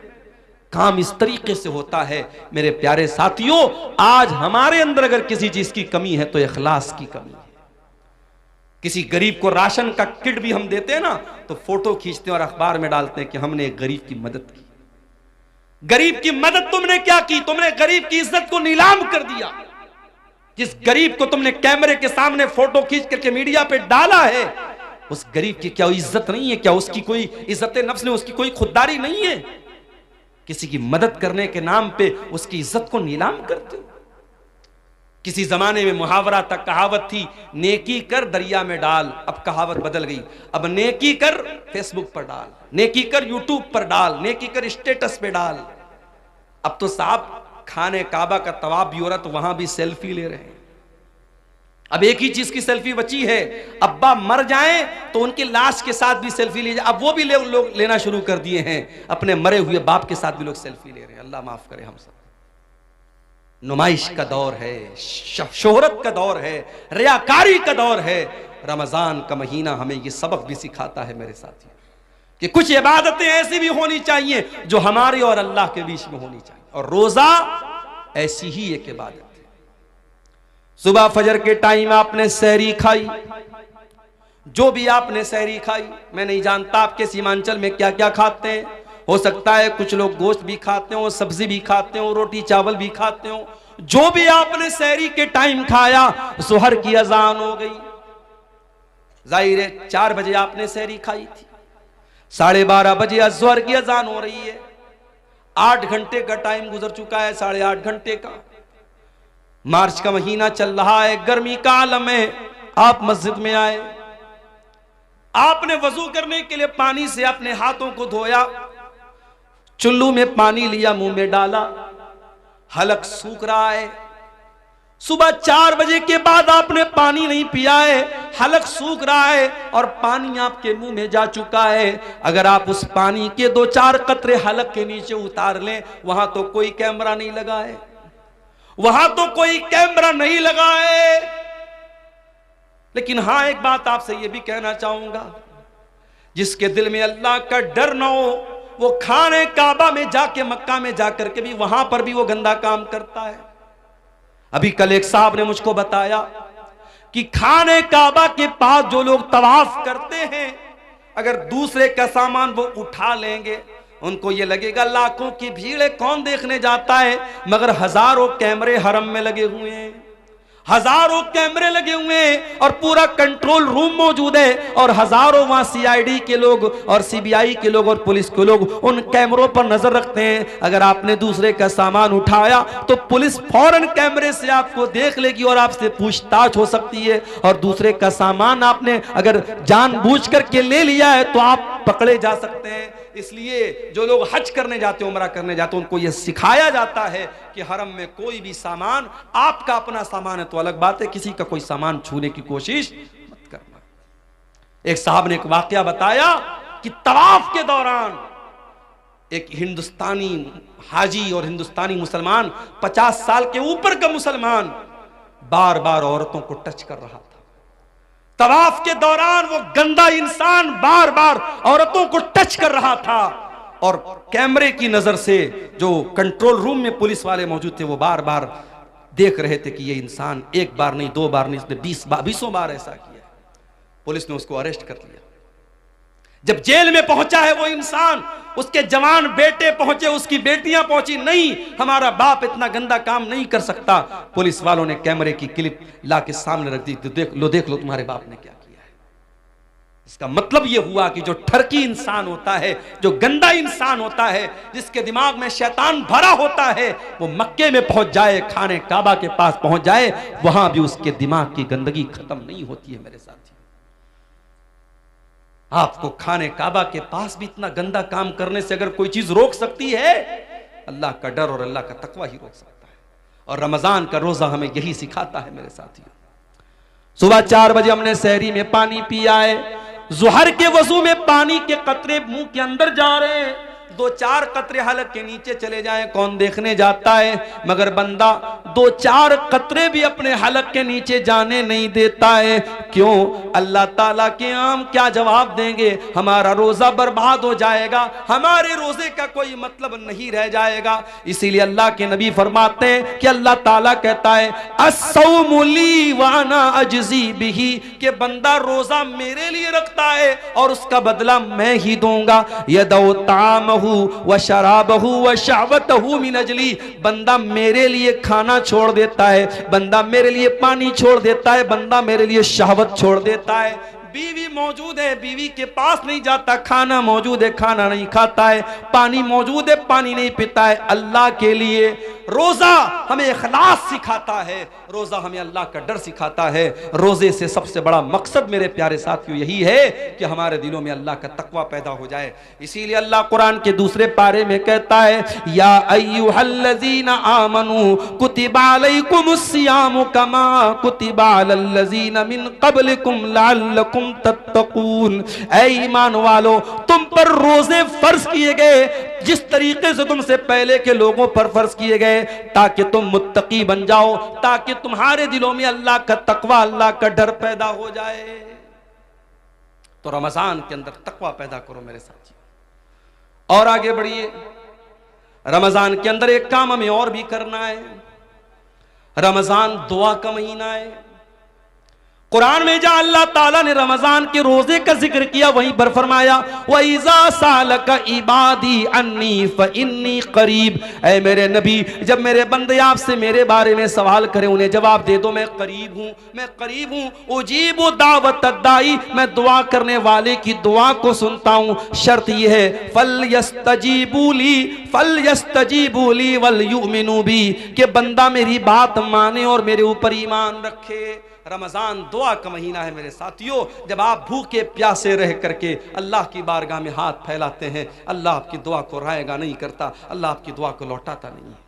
काम इस तरीके से होता है। मेरे प्यारे साथियों, आज हमारे अंदर अगर किसी चीज की कमी है तो इखलास की कमी है। किसी गरीब को राशन का किट भी हम देते हैं ना, तो फोटो खींचते हैं और अखबार में डालते हैं कि हमने एक गरीब की मदद की। गरीब की मदद तुमने क्या की? तुमने गरीब की इज्जत को नीलाम कर दिया। जिस गरीब को तुमने कैमरे के सामने फोटो खींच करके मीडिया पे डाला है, उस गरीब की क्या इज्जत नहीं है? क्या उसकी कोई इज्जत नफ्स नहीं, उसकी कोई खुददारी नहीं है? किसी की मदद करने के नाम पे उसकी इज्जत को नीलाम करते हो। किसी जमाने में मुहावरा तक कहावत थी, नेकी कर दरिया में डाल। अब कहावत बदल गई, अब नेकी कर फेसबुक पर डाल, नेकी कर यूट्यूब पर डाल, नेकी कर स्टेटस पे डाल। अब तो साहब खाने काबा का तवाफ भी हो रहा तो वहां भी सेल्फी ले रहे हैं। अब एक ही चीज की सेल्फी बची है, अब्बा मर जाएं तो उनकी लाश के साथ भी सेल्फी ली जाए। अब वो भी लोग लेना शुरू कर दिए हैं, अपने मरे हुए बाप के साथ भी लोग सेल्फी ले रहे हैं। अल्लाह माफ करे हम सब। नुमाइश का दौर है, शोहरत का दौर है, रियाकारी का दौर है। रमजान का महीना हमें ये सबक भी सिखाता है मेरे साथियों, कि कुछ इबादतें ऐसी भी होनी चाहिए जो हमारे और अल्लाह के बीच में होनी चाहिए। और रोजा ऐसी ही एक इबादत है। सुबह फजर के टाइम आपने सहरी खाई, जो भी आपने सहरी खाई, मैं नहीं जानता आपके सीमांचल में क्या क्या खाते हैं। हो सकता है कुछ लोग गोश्त भी खाते हो, सब्जी भी खाते हो, रोटी चावल भी खाते हो। जो भी आपने सहरी के टाइम खाया, सुहर की अजान हो गई। जाहिर है 4 बजे आपने सहरी खाई थी, 12:30 बजे अज़हर की अजान हो रही है। 8 घंटे का टाइम गुजर चुका है, 8.5 घंटे का। मार्च का महीना चल रहा है, गर्मी का आलम है। आप मस्जिद में आए, आपने वजू करने के लिए पानी से अपने हाथों को धोया, चुल्लू में पानी लिया, मुंह में डाला, हलक सूख रहा है। सुबह 4 बजे के बाद आपने पानी नहीं पिया है, हलक सूख रहा है और पानी आपके मुंह में जा चुका है। अगर आप उस पानी के 2-4 कतरे हलक के नीचे उतार लें, वहां तो कोई कैमरा नहीं लगा है, वहां तो कोई कैमरा नहीं लगा है। लेकिन हां, एक बात आपसे यह भी कहना चाहूंगा, जिसके दिल में अल्लाह का डर ना हो, वो खाने काबा में जाके, मक्का में जाकर के भी वहां पर भी वो गंदा काम करता है। अभी कल एक साहब ने मुझको बताया कि खाने काबा के पास जो लोग तवाफ करते हैं, अगर दूसरे का सामान वो उठा लेंगे, उनको ये लगेगा लाखों की भीड़ है, कौन देखने जाता है। मगर हजारों कैमरे हरम में लगे हुए हैं, हजारों कैमरे लगे हुए हैं और पूरा कंट्रोल रूम मौजूद है और हजारों वहां सीआईडी के लोग और सीबीआई के लोग और पुलिस के लोग उन कैमरों पर नजर रखते हैं। अगर आपने दूसरे का सामान उठाया तो पुलिस फौरन कैमरे से आपको देख लेगी और आपसे पूछताछ हो सकती है। और दूसरे का सामान आपने अगर जानबूझ करके ले लिया है तो आप पकड़े जा सकते हैं। इसलिए जो लोग हज करने जाते हैं, उमरा करने जाते हैं, उनको यह सिखाया जाता है कि हरम में कोई भी सामान, आपका अपना सामान है तो अलग बात है, किसी का कोई सामान छूने की कोशिश मत करना। एक साहब ने एक वाकया बताया कि तवाफ के दौरान एक हिंदुस्तानी हाजी और हिंदुस्तानी मुसलमान, 50 साल के ऊपर का मुसलमान, बार बार औरतों को टच कर रहा था। तवाफ के दौरान वो गंदा इंसान बार बार औरतों को टच कर रहा था और कैमरे की नजर से जो कंट्रोल रूम में पुलिस वाले मौजूद थे, वो बार बार देख रहे थे कि ये इंसान 1 बार नहीं 2 बार नहीं, इसने 20 बार ऐसा किया। पुलिस ने उसको अरेस्ट कर लिया। जब जेल में पहुंचा है वो इंसान, उसके जवान बेटे पहुंचे, उसकी बेटियां पहुंची, नहीं हमारा बाप इतना गंदा काम नहीं कर सकता। पुलिस वालों ने कैमरे की क्लिप ला के सामने रख दी, देख लो तुम्हारे बाप ने क्या किया। इसका मतलब यह हुआ कि जो ठरकी इंसान होता है, जो गंदा इंसान होता है, जिसके दिमाग में शैतान भरा होता है, वो मक्के में पहुंच जाए, खाने काबा के पास पहुंच जाए, वहां भी उसके दिमाग की गंदगी खत्म नहीं होती है मेरे साथी। आपको खाने काबा के पास भी इतना गंदा काम करने से अगर कोई चीज रोक सकती है, अल्लाह का डर और अल्लाह का तकवा ही रोक सकता है। और रमजान का रोजा हमें यही सिखाता है मेरे साथियों। सुबह 4 बजे हमने सहरी में पानी पिया है, जुहर के वजू में पानी के कतरे मुंह के अंदर जा रहे हैं, 2-4 कतरे हलक के नीचे चले जाएं, कौन देखने जाता है? मगर बंदा 2-4 कतरे भी अपने हलक के नीचे जाने नहीं देता है। क्यों? अल्लाह ताला के आम क्या जवाब देंगे? हमारा रोजा बर्बाद हो जाएगा, हमारे रोजे का कोई मतलब नहीं रह जाएगा। इसीलिए अल्लाह के नबी फरमाते हैं कि अल्लाह ताला कहता है अस्सौमु ली व अना अजज़ी बिही, कि बंदा रोजा मेरे लिए रखता है और उसका बदला मैं ही दूंगा। यदौ तामहु व शराबहु व शहवतहु मिन अजली, बंदा मेरे लिए खाना छोड़ देता है, बंदा मेरे लिए पानी छोड़ देता है, बंदा मेरे लिए शहवत छोड़ देता है। बीवी मौजूद है, बीवी के पास नहीं जाता, खाना मौजूद है, खाना नहीं खाता है, पानी मौजूद है, पानी नहीं पीता है। अल्लाह के लिए रोजा हमें इखलास सिखाता है, रोजा हमें अल्लाह का डर सिखाता है। रोजे से सबसे बड़ा मकसद मेरे प्यारे साथियों यही है कि हमारे दिलों में अल्लाह का तकवा पैदा हो जाए। इसीलिए अल्लाह कुरान के दूसरे पारे में कहता है या अय्युहल्लज़ीना आमनू कुतिबा अलैकुमुस्सियामु कमा कुतिबा अलल्लज़ीना मिन क़ब्लिकुम लअल्लकुम तत्तकून। ऐ ईमान वालो, तुम पर रोजे फर्ज किए गए जिस तरीके से तुमसे पहले के लोगों पर फर्ज किए गए, ताकि तुम मुत्तकी बन जाओ, ताकि तुम्हारे दिलों में अल्लाह का तकवा, अल्लाह का डर पैदा हो जाए। तो रमजान के अंदर तकवा पैदा करो मेरे साथियों। और आगे बढ़िए, रमजान के अंदर एक काम हमें और भी करना है। रमजान दुआ का महीना है। कुरान में जहां अल्लाह ताला ने रमजान के रोजे का जिक्र किया, वहीं पर फरमाया व इज़ा सालका इबादी अन्नी फइन्नी करीब। ऐ मेरे नबी, जब मेरे बंदे आपसे मेरे बारे में सवाल करें, उन्हें जवाब दे दो मैं करीब हूं, मैं करीब हूं। उजीबु दावत दाई, मैं दुआ करने वाले की दुआ को सुनता हूं। शर्त यह है फलयस्तजीबू ली वल युमिनू बी, कि बंदा मेरी बात माने और मेरे ऊपर ईमान रखे। रमजान दुआ का महीना है मेरे साथियों। जब आप भूखे प्यासे रह करके अल्लाह की बारगाह में हाथ फैलाते हैं, अल्लाह आपकी दुआ को रायगा नहीं करता, अल्लाह आपकी दुआ को लौटाता नहीं है।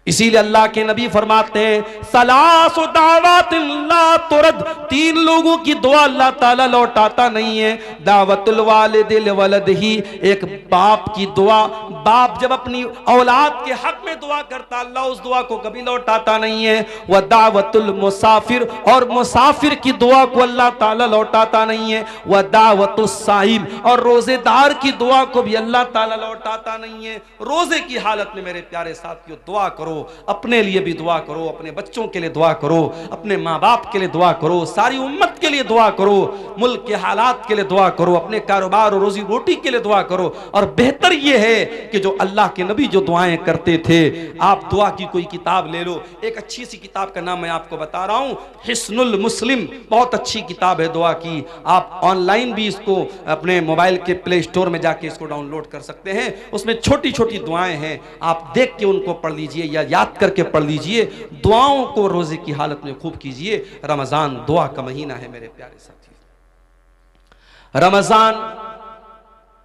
इसीलिए अल्लाह के नबी फरमाते हैं सलासु दावतिन ला तुरद, 3 लोगों की दुआ अल्लाह ताला लौटाता नहीं है। दावतुल वालिदिल वलदिही, एक बाप की दुआ, बाप जब अपनी औलाद के हक में दुआ करता, अल्लाह उस दुआ को कभी लौटाता नहीं है। वह दावतुल मुसाफिर, और मुसाफिर की दुआ को अल्लाह ताला लौटाता नहीं है। वह दावतुस साइम, और रोजेदार की दुआ को भी अल्लाह ताला लौटाता नहीं है। रोजे की हालत में मेरे प्यारे साथियों दुआ करो, अपने लिए भी दुआ करो, अपने बच्चों के लिए दुआ करो, अपने माँ बाप के लिए दुआ करो, सारी उम्मत के लिए दुआ करो, मुल्क के हालात के लिए दुआ करो, अपने कारोबार और रोजी रोटी के लिए दुआ करो। और बेहतर यह है कि जो अल्लाह के नबी जो दुआएं करते थे, आप दुआ की कोई किताब ले लो। एक अच्छी सी किताब का नाम मैं आपको बता रहा हूं, हिस्नुल मुस्लिम, बहुत अच्छी किताब है दुआ की। आप ऑनलाइन भी इसको अपने मोबाइल के प्ले स्टोर में जाके इसको डाउनलोड कर सकते हैं। उसमें छोटी छोटी दुआएं हैं, आप देख के उनको पढ़ लीजिए या याद करके पढ़ लीजिए। दुआओं को रोजे की हालत में खूब कीजिए। रमजान दुआ का महीना है मेरे प्यारे साथी। रमजान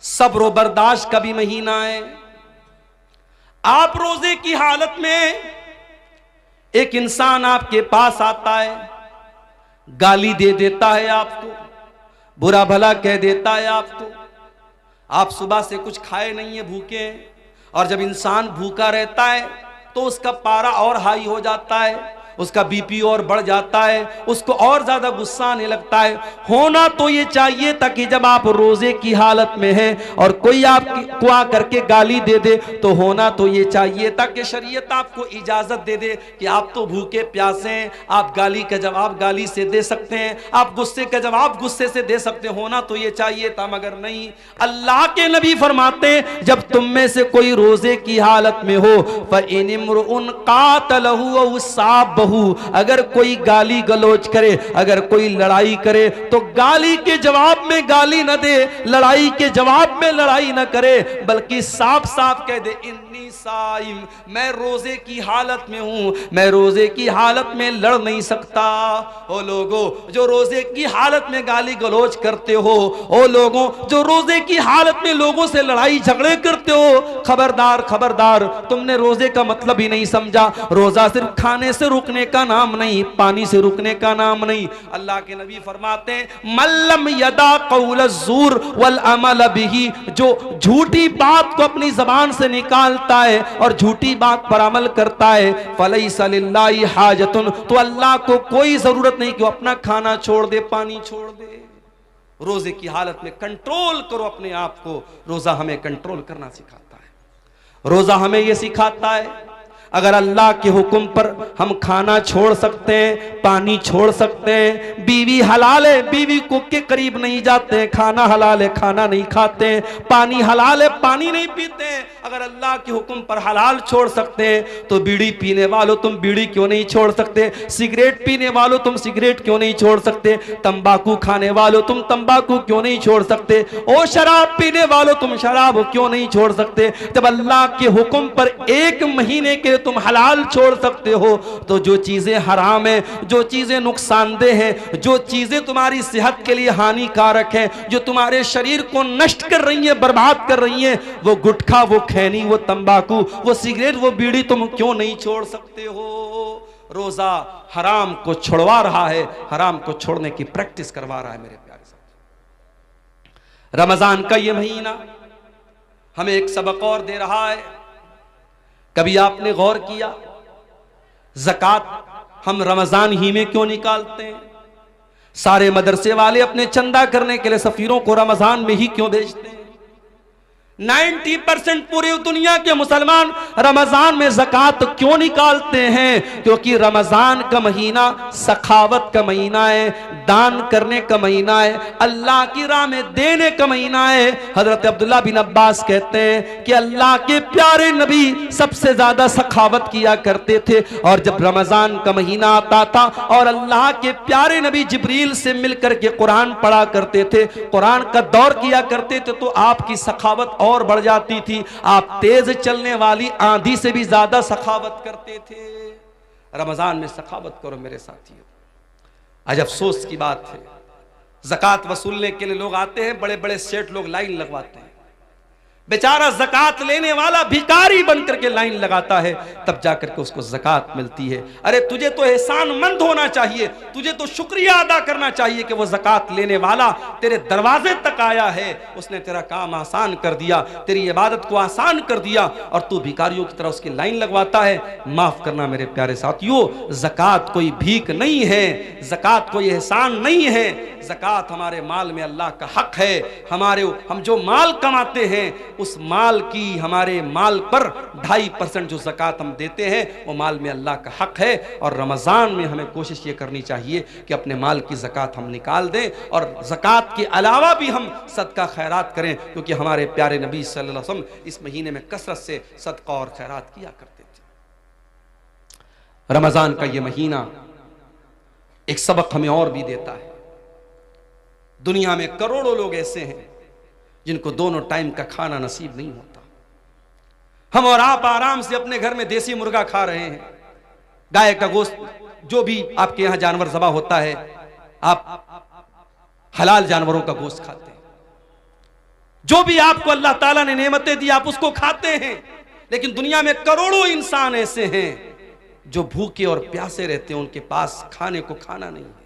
सब्र बर्दाश्त का भी महीना है। आप रोजे की हालत में, एक इंसान आपके पास आता है, गाली दे देता है आपको, बुरा भला कह देता है आपको, आप सुबह से कुछ खाए नहीं है, भूखे हैं। और जब इंसान भूखा रहता है तो उसका पारा और हाई हो जाता है, उसका बीपी और बढ़ जाता है, उसको और ज्यादा गुस्सा आने लगता है। होना तो ये चाहिए ताकि जब आप रोजे की हालत में हैं और कोई आपको आ करके गाली दे दे, तो होना तो ये चाहिए ताकि शरीयत आपको इजाजत दे दे कि आप तो भूखे प्यासे हैं, आप गाली का जवाब गाली से दे सकते हैं, आप गुस्से का जवाब गुस्से से दे सकते हैं। होना तो ये चाहिए था, मगर नहीं। अल्लाह के नबी फरमाते हैं जब तुम में से कोई रोजे की हालत में हो, फ़इन इम्रुउन क़ातलहु व साब, अगर कोई गाली गलोच करे, अगर कोई लड़ाई करे, तो गाली के जवाब जवाब में गाली न दे, लड़ाई के जवाब में लड़ाई न करे, बल्कि साफ साफ कह दे इन्नी साइम, मैं रोजे की हालत में हूं, मैं रोजे की हालत में लड़ नहीं सकता। ओ लोगों जो रोजे की हालत में गाली गलौज करते हो, ओ लोगों जो रोजे की हालत में लोगों से लड़ाई झगड़े करते हो, खबरदार खबरदार, तुमने रोजे का मतलब ही नहीं समझा। रोजा सिर्फ खाने से रुकने का नाम नहीं, पानी से रुकने का नाम नहीं। अल्लाह के नबी फरमाते हैं मल्लम यदा कौल ज़ूर वल अमल बिही, जो झूठी बात को अपनी जबान से निकालता है और झूठी बात पर अमल करता है, फलैसा लिल्लाहि हाजतुन, तो अल्लाह को कोई जरूरत नहीं कि वो अपना खाना छोड़ दे, पानी छोड़ दे। रोजे की हालत में कंट्रोल करो अपने आप को। रोजा हमें कंट्रोल करना सिखाता है। रोजा हमें यह सिखाता है अगर अल्लाह के हुक्म पर हम खाना छोड़ सकते हैं, पानी छोड़ सकते हैं, बीवी हलाल है, बीवी को के करीब नहीं जाते, खाना हलाल है, खाना नहीं खाते, पानी हलाल है, पानी नहीं पीते, अगर अल्लाह के हुक्म पर हलाल छोड़ सकते हैं तो बीड़ी पीने वालों तुम बीड़ी क्यों नहीं छोड़ सकते, सिगरेट पीने वालों तुम सिगरेट क्यों नहीं छोड़ सकते, तंबाकू खाने वालों तुम तंबाकू क्यों नहीं छोड़ सकते, और शराब पीने वालों तुम शराब क्यों नहीं छोड़ सकते। जब अल्लाह के हुक्म पर 1 महीने के तुम हलाल छोड़ सकते हो, तो जो चीजें हराम है, जो चीजें नुकसानदेह हैं, जो चीजें तुम्हारी सेहत के लिए हानिकारक हैं, जो तुम्हारे शरीर को नष्ट कर रही है, बर्बाद कर रही है, वो गुटखा, वो खैनी, वो तंबाकू, वो सिगरेट, वो बीड़ी तुम क्यों नहीं छोड़ सकते हो। रोजा हराम को छुड़वा रहा है, हराम को छोड़ने की प्रैक्टिस करवा रहा है। मेरे प्यारे साथी, रमजान का ये महीना हमें एक सबक और दे रहा है। कभी आपने गौर किया ज़कात हम रमजान ही में क्यों निकालते हैं? सारे मदरसे वाले अपने चंदा करने के लिए सफीरों को रमजान में ही क्यों भेजते हैं? 90% पूरी दुनिया के मुसलमान रमजान में ज़कात क्यों निकालते हैं? क्योंकि रमजान का महीना सखावत का महीना है, दान करने का महीना है, अल्लाह की राह में देने का महीना है। हजरत अब्दुल्ला बिन अब्बास कहते हैं कि अल्लाह के प्यारे नबी सबसे ज्यादा सखावत किया करते थे, और जब रमजान का महीना आता था और अल्लाह के प्यारे नबी जिब्रील से मिलकर के कुरान पढ़ा करते थे, कुरान का दौर किया करते थे, तो आपकी सखावत और बढ़ जाती थी। आप तेज चलने वाली आंधी से भी ज्यादा सखावत करते थे। रमजान में सखावत करो मेरे साथियों। आज अफसोस की बात है, ज़कात वसूलने के लिए लोग आते हैं, बड़े बड़े सेठ लोग लाइन लगवाते हैं, बेचारा ज़कात लेने वाला भिखारी बनकर के लाइन लगाता है, तब जाकर के उसको ज़कात मिलती है। अरे तुझे तो एहसानमंद होना चाहिए, तुझे तो शुक्रिया अदा करना चाहिए कि वो ज़कात लेने वाला तेरे दरवाजे तक आया है, उसने तेरा काम आसान कर दिया, तेरी इबादत को आसान कर दिया, और तू भिखारियों की तरह उसकी लाइन लगवाता है। माफ करना मेरे प्यारे साथियों, ज़कात कोई भीख नहीं है, ज़कात कोई एहसान नहीं है। ज़कात हमारे माल में अल्लाह का हक है। हम जो माल कमाते हैं उस माल की, हमारे माल पर 2.5% जो ज़कात हम देते हैं वो माल में अल्लाह का हक है। और रमज़ान में हमें कोशिश ये करनी चाहिए कि अपने माल की ज़कात हम निकाल दें, और ज़कात के अलावा भी हम सदका खैरात करें, क्योंकि हमारे प्यारे नबी सल्लल्लाहु अलैहि वसल्लम इस महीने में कसरत से सदका और खैरात किया करते थे। रमज़ान का ये महीना एक सबक हमें और भी देता है। दुनिया में करोड़ों लोग ऐसे हैं जिनको दोनों टाइम का खाना नसीब नहीं होता। हम और आप आराम से अपने घर में देसी मुर्गा खा रहे हैं, गाय का गोश्त, जो भी आपके यहां जानवर ज़बा होता है, आप हलाल जानवरों का गोश्त खाते हैं, जो भी आपको अल्लाह ताला ने नेमतें दी आप उसको खाते हैं। लेकिन दुनिया में करोड़ों इंसान ऐसे हैं जो भूखे और प्यासे रहते हैं, उनके पास खाने को खाना नहीं है।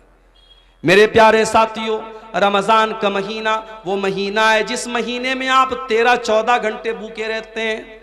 मेरे प्यारे साथियों, रमजान का महीना वो महीना है जिस महीने में आप 13-14 घंटे भूखे रहते हैं।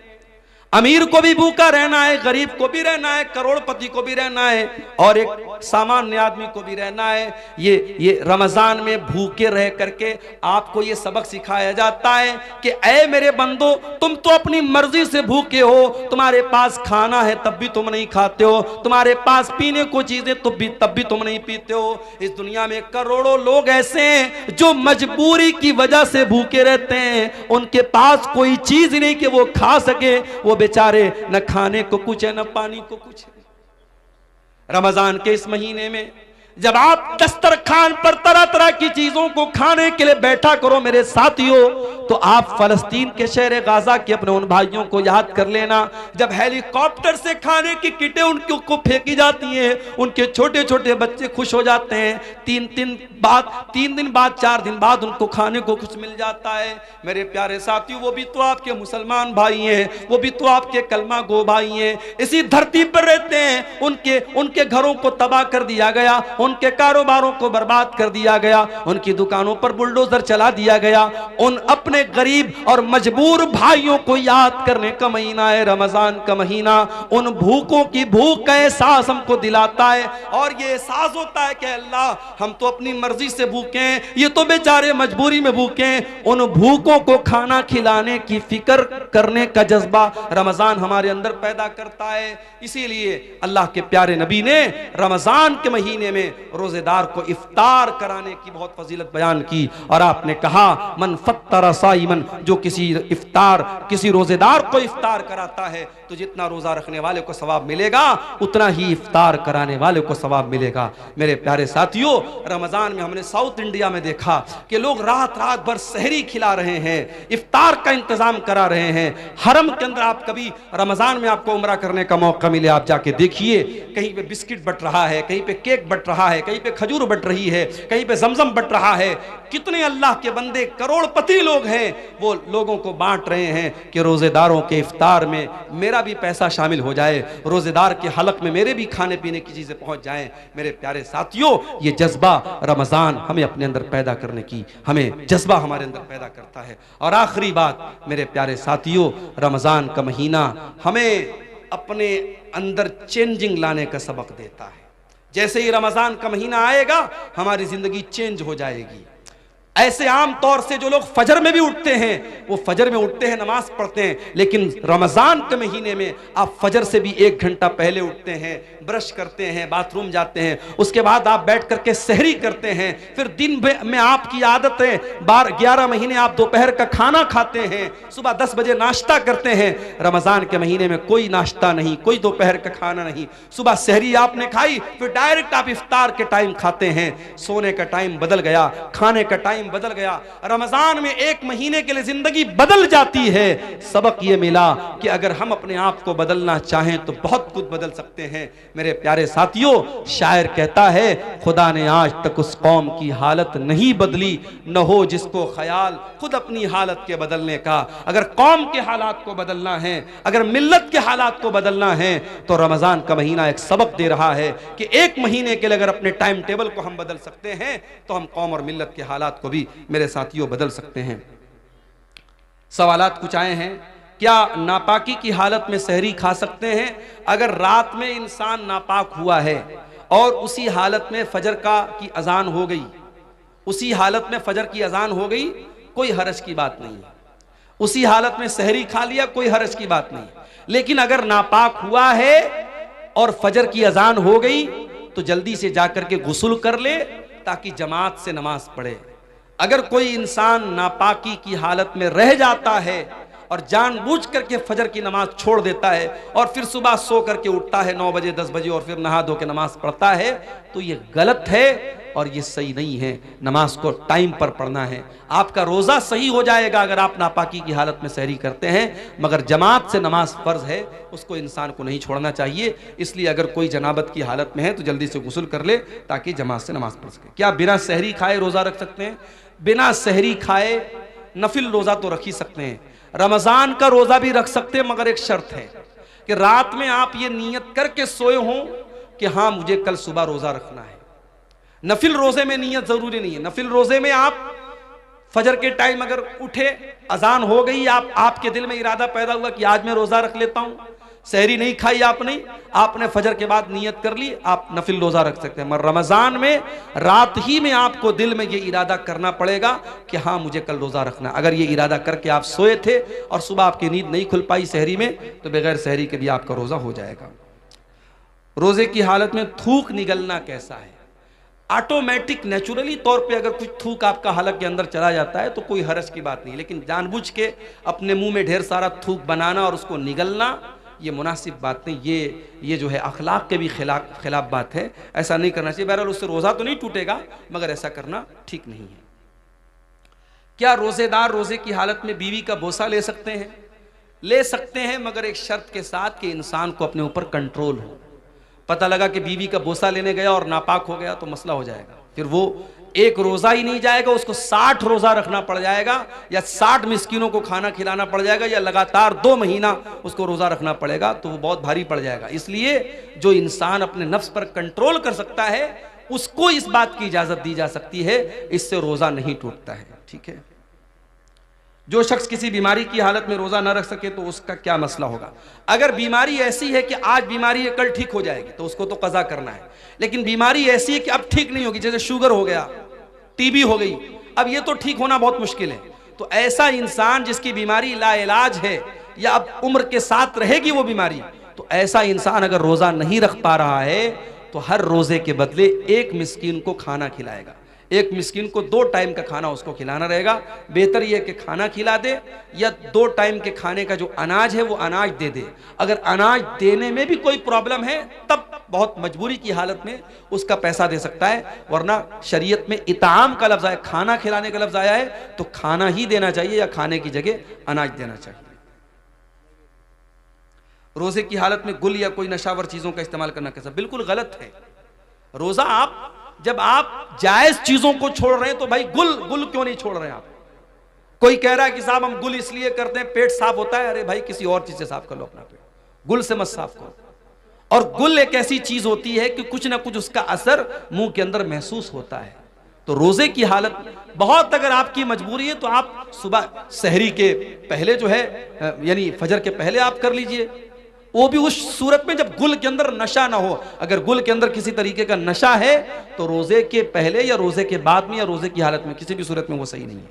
अमीर को भी भूखा रहना है, गरीब को भी रहना है, करोड़पति को भी रहना है, और एक सामान्य आदमी को भी रहना है। ये रमजान में भूखे रह करके आपको ये सबक सिखाया जाता है कि ऐ मेरे बंदो, तुम तो अपनी मर्जी से भूखे हो, तुम्हारे पास खाना है तब भी तुम नहीं खाते हो, तुम्हारे पास पीने को चीजें तब भी तुम नहीं पीते हो। इस दुनिया में करोड़ों लोग ऐसे हैं जो मजबूरी की वजह से भूखे रहते हैं, उनके पास कोई चीज नहीं कि वो खा सके, वो बेचारे न खाने को कुछ है न पानी को कुछ है। रमजान के इस महीने में जब आप दस्तरखान पर तरह तरह की चीजों को खाने के लिए बैठा करो मेरे साथियों, तो आप फलस्तीन के शहर गाजा के अपने उन भाइयों को याद कर लेना, जब हेलीकॉप्टर से खाने की किटें उनको फेंकी जाती हैं, उनके छोटे छोटे बच्चे खुश हो जाते हैं, 3 दिन बाद 4 दिन बाद उनको खाने को कुछ मिल जाता है। मेरे प्यारे साथियों, वो भी तो आपके मुसलमान भाई हैं, वो भी तो आपके कलमा गो भाई हैं, इसी धरती पर रहते हैं, उनके घरों को तबाह कर दिया गया, उनके कारोबारों को बर्बाद कर दिया गया, उनकी दुकानों पर बुलडोजर चला दिया गया। उन अपने गरीब और मजबूर भाइयों को याद करने का महीना है रमजान का महीना। उन भूखों की भूख का एहसास हमको दिलाता है, और ये एहसास होता है कि अल्लाह हम तो अपनी मर्जी से भूखे हैं, ये तो बेचारे मजबूरी में भूखे हैं। उन भूखों को खाना खिलाने की फिक्र करने का जज्बा रमजान हमारे अंदर पैदा करता है। इसीलिए अल्लाह के प्यारे नबी ने रमजान के महीने में रोजेदार को इफ्तार कराने की बहुत फजीलत बयान की, और आपने कहा मन फत्तर साइमन, जो किसी रोजेदार को इफ्तार कराता है तो जितना रोजा रखने वाले को सवाब मिलेगा उतना ही इफ्तार कराने वाले को सवाब मिलेगा। मेरे प्यारे साथियों, रमजान में हमने साउथ इंडिया में देखा कि लोग रात रात भर सहरी खिला रहे हैं, इफ्तार का इंतजाम करा रहे हैं। हरम के अंदर आप कभी रमजान में आपको उम्रा करने का मौका मिले, आप जाके देखिए, कहीं पे बिस्किट बट रहा है, कहीं पे केक बट रहा है, कहीं पे खजूर बट रही है, कहीं पे जमजम बट रहा है। कितने अल्लाह के बंदे करोड़पति लोग हैं, वो लोगों को बांट रहे हैं कि रोजेदारों के इफ्तार में मेरा भी पैसा शामिल हो जाए, रोजेदार के हलक में मेरे भी खाने पीने की चीजें पहुंच जाएं। मेरे प्यारे साथियों, ये जज्बा रमजान हमें अपने अंदर पैदा करने की, हमें जज्बा हमारे अंदर पैदा करता है। और आखिरी बात मेरे प्यारे साथियों, रमजान का महीना हमें अपने अंदर चेंजिंग लाने का सबक देता है। जैसे ही रमजान का महीना आएगा हमारी जिंदगी चेंज हो जाएगी। ऐसे आम तौर से जो लोग फजर में भी उठते हैं, वो फजर में उठते हैं, नमाज पढ़ते हैं, लेकिन रमजान के महीने में आप फजर से भी 1 घंटा पहले उठते हैं, ब्रश करते हैं, बाथरूम जाते हैं, उसके बाद आप बैठ करके सहरी करते हैं, फिर दिन में आपकी आदत है 11 महीने आप दोपहर का खाना खाते हैं, सुबह 10 बजे नाश्ता करते हैं। रमजान के महीने में कोई नाश्ता नहीं, कोई दोपहर का खाना नहीं, सुबह सहरी आपने खाई, फिर डायरेक्ट आप इफ्तार के टाइम खाते हैं। सोने का टाइम बदल गया, खाने का टाइम बदल गया। रमजान में 1 महीने के लिए जिंदगी बदल जाती है। सबक ये मिला कि अगर हम अपने आप को बदलना चाहें तो बहुत कुछ बदल सकते हैं। मेरे प्यारे साथियों, शायर कहता है, खुदा ने आज तक उस कौम की हालत नहीं बदली, न हो जिसको ख्याल खुद अपनी हालत के बदलने का। अगर कौम के हालात को बदलना है, अगर मिल्लत के हालात को बदलना है, तो रमजान का महीना एक सबक दे रहा है कि 1 महीने के लिए अगर अपने टाइम टेबल को हम बदल सकते हैं तो हम कौम और मिल्लत के हालात को भी मेरे साथियों बदल सकते हैं। सवालात कुछ आए हैं, क्या नापाकी की हालत में सहरी खा सकते हैं? अगर रात में इंसान नापाक हुआ है और उसी हालत में फजर की अजान हो गई, उसी हालत में फजर की अजान हो गई, कोई हरज की बात नहीं है। उसी हालत में सहरी खा लिया, कोई हरज की बात नहीं। लेकिन अगर नापाक हुआ है और फजर की अजान हो गई तो जल्दी से जाकर के गुस्ल कर ले ताकि जमात से नमाज पढ़े। अगर कोई इंसान नापाकी की हालत में रह जाता है और जानबूझ करके फजर की नमाज छोड़ देता है और फिर सुबह सो करके उठता है 9 बजे 10 बजे और फिर नहा धो के नमाज पढ़ता है, तो ये गलत है और ये सही नहीं है। नमाज को टाइम पर पढ़ना है। आपका रोजा सही हो जाएगा अगर आप नापाकी की हालत में सहरी करते हैं, मगर जमात से नमाज फर्ज है, उसको इंसान को नहीं छोड़ना चाहिए। इसलिए अगर कोई जनाबत की हालत में है तो जल्दी से गुस्ल कर ले ताकि जमात से नमाज पढ़ सके। क्या बिना सहरी खाए रोजा रख सकते हैं? बिना सहरी खाए नफिल रोजा तो रख ही सकते हैं। रमजान का रोजा भी रख सकते हैं, मगर एक शर्त है कि रात में आप ये नियत करके सोए हों कि हाँ मुझे कल सुबह रोजा रखना है। नफिल रोजे में नियत जरूरी नहीं है। नफिल रोजे में आप फजर के टाइम अगर उठे, अजान हो गई, आपके दिल में इरादा पैदा हुआ कि आज मैं रोजा रख लेता हूं, सहरी नहीं खाई आपने फजर के बाद नियत कर ली, आप नफिल रोजा रख सकते हैं। मगर रमजान में रात ही में आपको दिल में ये इरादा करना पड़ेगा कि हाँ मुझे कल रोजा रखना। अगर ये इरादा करके आप सोए थे और सुबह आपकी नींद नहीं खुल पाई सहरी में, तो बगैर सहरी के भी आपका रोजा हो जाएगा। रोजे की हालत में थूक निगलना कैसा है? ऑटोमेटिक नेचुरली तौर पे अगर कुछ थूक आपका हलक के अंदर चला जाता है तो कोई हरज की बात नहीं, लेकिन जानबूझ के अपने मुंह में ढेर सारा थूक बनाना और उसको निगलना, ये मुनासिब बात नहीं, ये जो है अखलाक के भी खिलाफ बात है, ऐसा नहीं करना चाहिए। बहरहाल उससे रोज़ा तो नहीं टूटेगा, मगर ऐसा करना ठीक नहीं है। क्या रोज़ेदार रोज़े की हालत में बीवी का बोसा ले सकते हैं? ले सकते हैं, मगर एक शर्त के साथ कि इंसान को अपने ऊपर कंट्रोल हो। पता लगा कि बीवी का बोसा लेने गया और नापाक हो गया तो मसला हो जाएगा, फिर वो एक रोज़ा ही नहीं जाएगा, उसको 60 रोज़ा रखना पड़ जाएगा, या 60 मिस्किनों को खाना खिलाना पड़ जाएगा, या लगातार 2 महीना उसको रोज़ा रखना पड़ेगा, तो वो बहुत भारी पड़ जाएगा। इसलिए जो इंसान अपने नफ्स पर कंट्रोल कर सकता है उसको इस बात की इजाज़त दी जा सकती है, इससे रोज़ा नहीं टूटता है। ठीक है। जो शख्स किसी बीमारी की हालत में रोज़ा ना रख सके तो उसका क्या मसला होगा? अगर बीमारी ऐसी है कि आज बीमारी है कल ठीक हो जाएगी तो उसको तो कज़ा करना है, लेकिन बीमारी ऐसी है कि अब ठीक नहीं होगी, जैसे शुगर हो गया, टीबी हो गई, अब ये तो ठीक होना बहुत मुश्किल है, तो ऐसा इंसान जिसकी बीमारी लाइलाज है या अब उम्र के साथ रहेगी वो बीमारी, तो ऐसा इंसान अगर रोज़ा नहीं रख पा रहा है तो हर रोज़े के बदले एक मिस्कीन को खाना खिलाएगा। एक मिस्किन को 2 टाइम का खाना उसको खिलाना रहेगा। बेहतर यह कि खाना खिला दे या 2 टाइम के खाने का जो अनाज है वो अनाज दे दे। अगर अनाज देने में भी कोई प्रॉब्लम है तब बहुत मजबूरी की हालत में उसका पैसा दे सकता है, वरना शरीयत में इताम का लफ्ज़ आया, खाना खिलाने का लफ्ज़ आया है, तो खाना ही देना चाहिए या खाने की जगह अनाज देना चाहिए। रोज़े की हालत में गुल या कोई नशावर चीज़ों का इस्तेमाल करना कैसा? बिल्कुल गलत है। रोज़ा जब आप जायज चीजों को छोड़ रहे हैं तो भाई गुल क्यों नहीं छोड़ रहे हैं आप? कोई कह रहा है कि साहब हम गुल इसलिए करते हैं पेट साफ होता है, अरे भाई किसी और चीज से साफ कर लो अपना पेट, गुल से मत साफ करो। और गुल एक ऐसी चीज होती है कि कुछ ना कुछ उसका असर मुंह के अंदर महसूस होता है। तो रोजे की हालत बहुत, अगर आपकी मजबूरी है तो आप सुबह सहरी के पहले जो है यानी फजर के पहले आप कर लीजिए, वो भी उस सूरत में जब गुल के अंदर नशा ना हो। अगर गुल के अंदर किसी तरीके का नशा है तो रोजे के पहले या रोजे के बाद में या रोजे की हालत में किसी भी सूरत में वो सही नहीं है।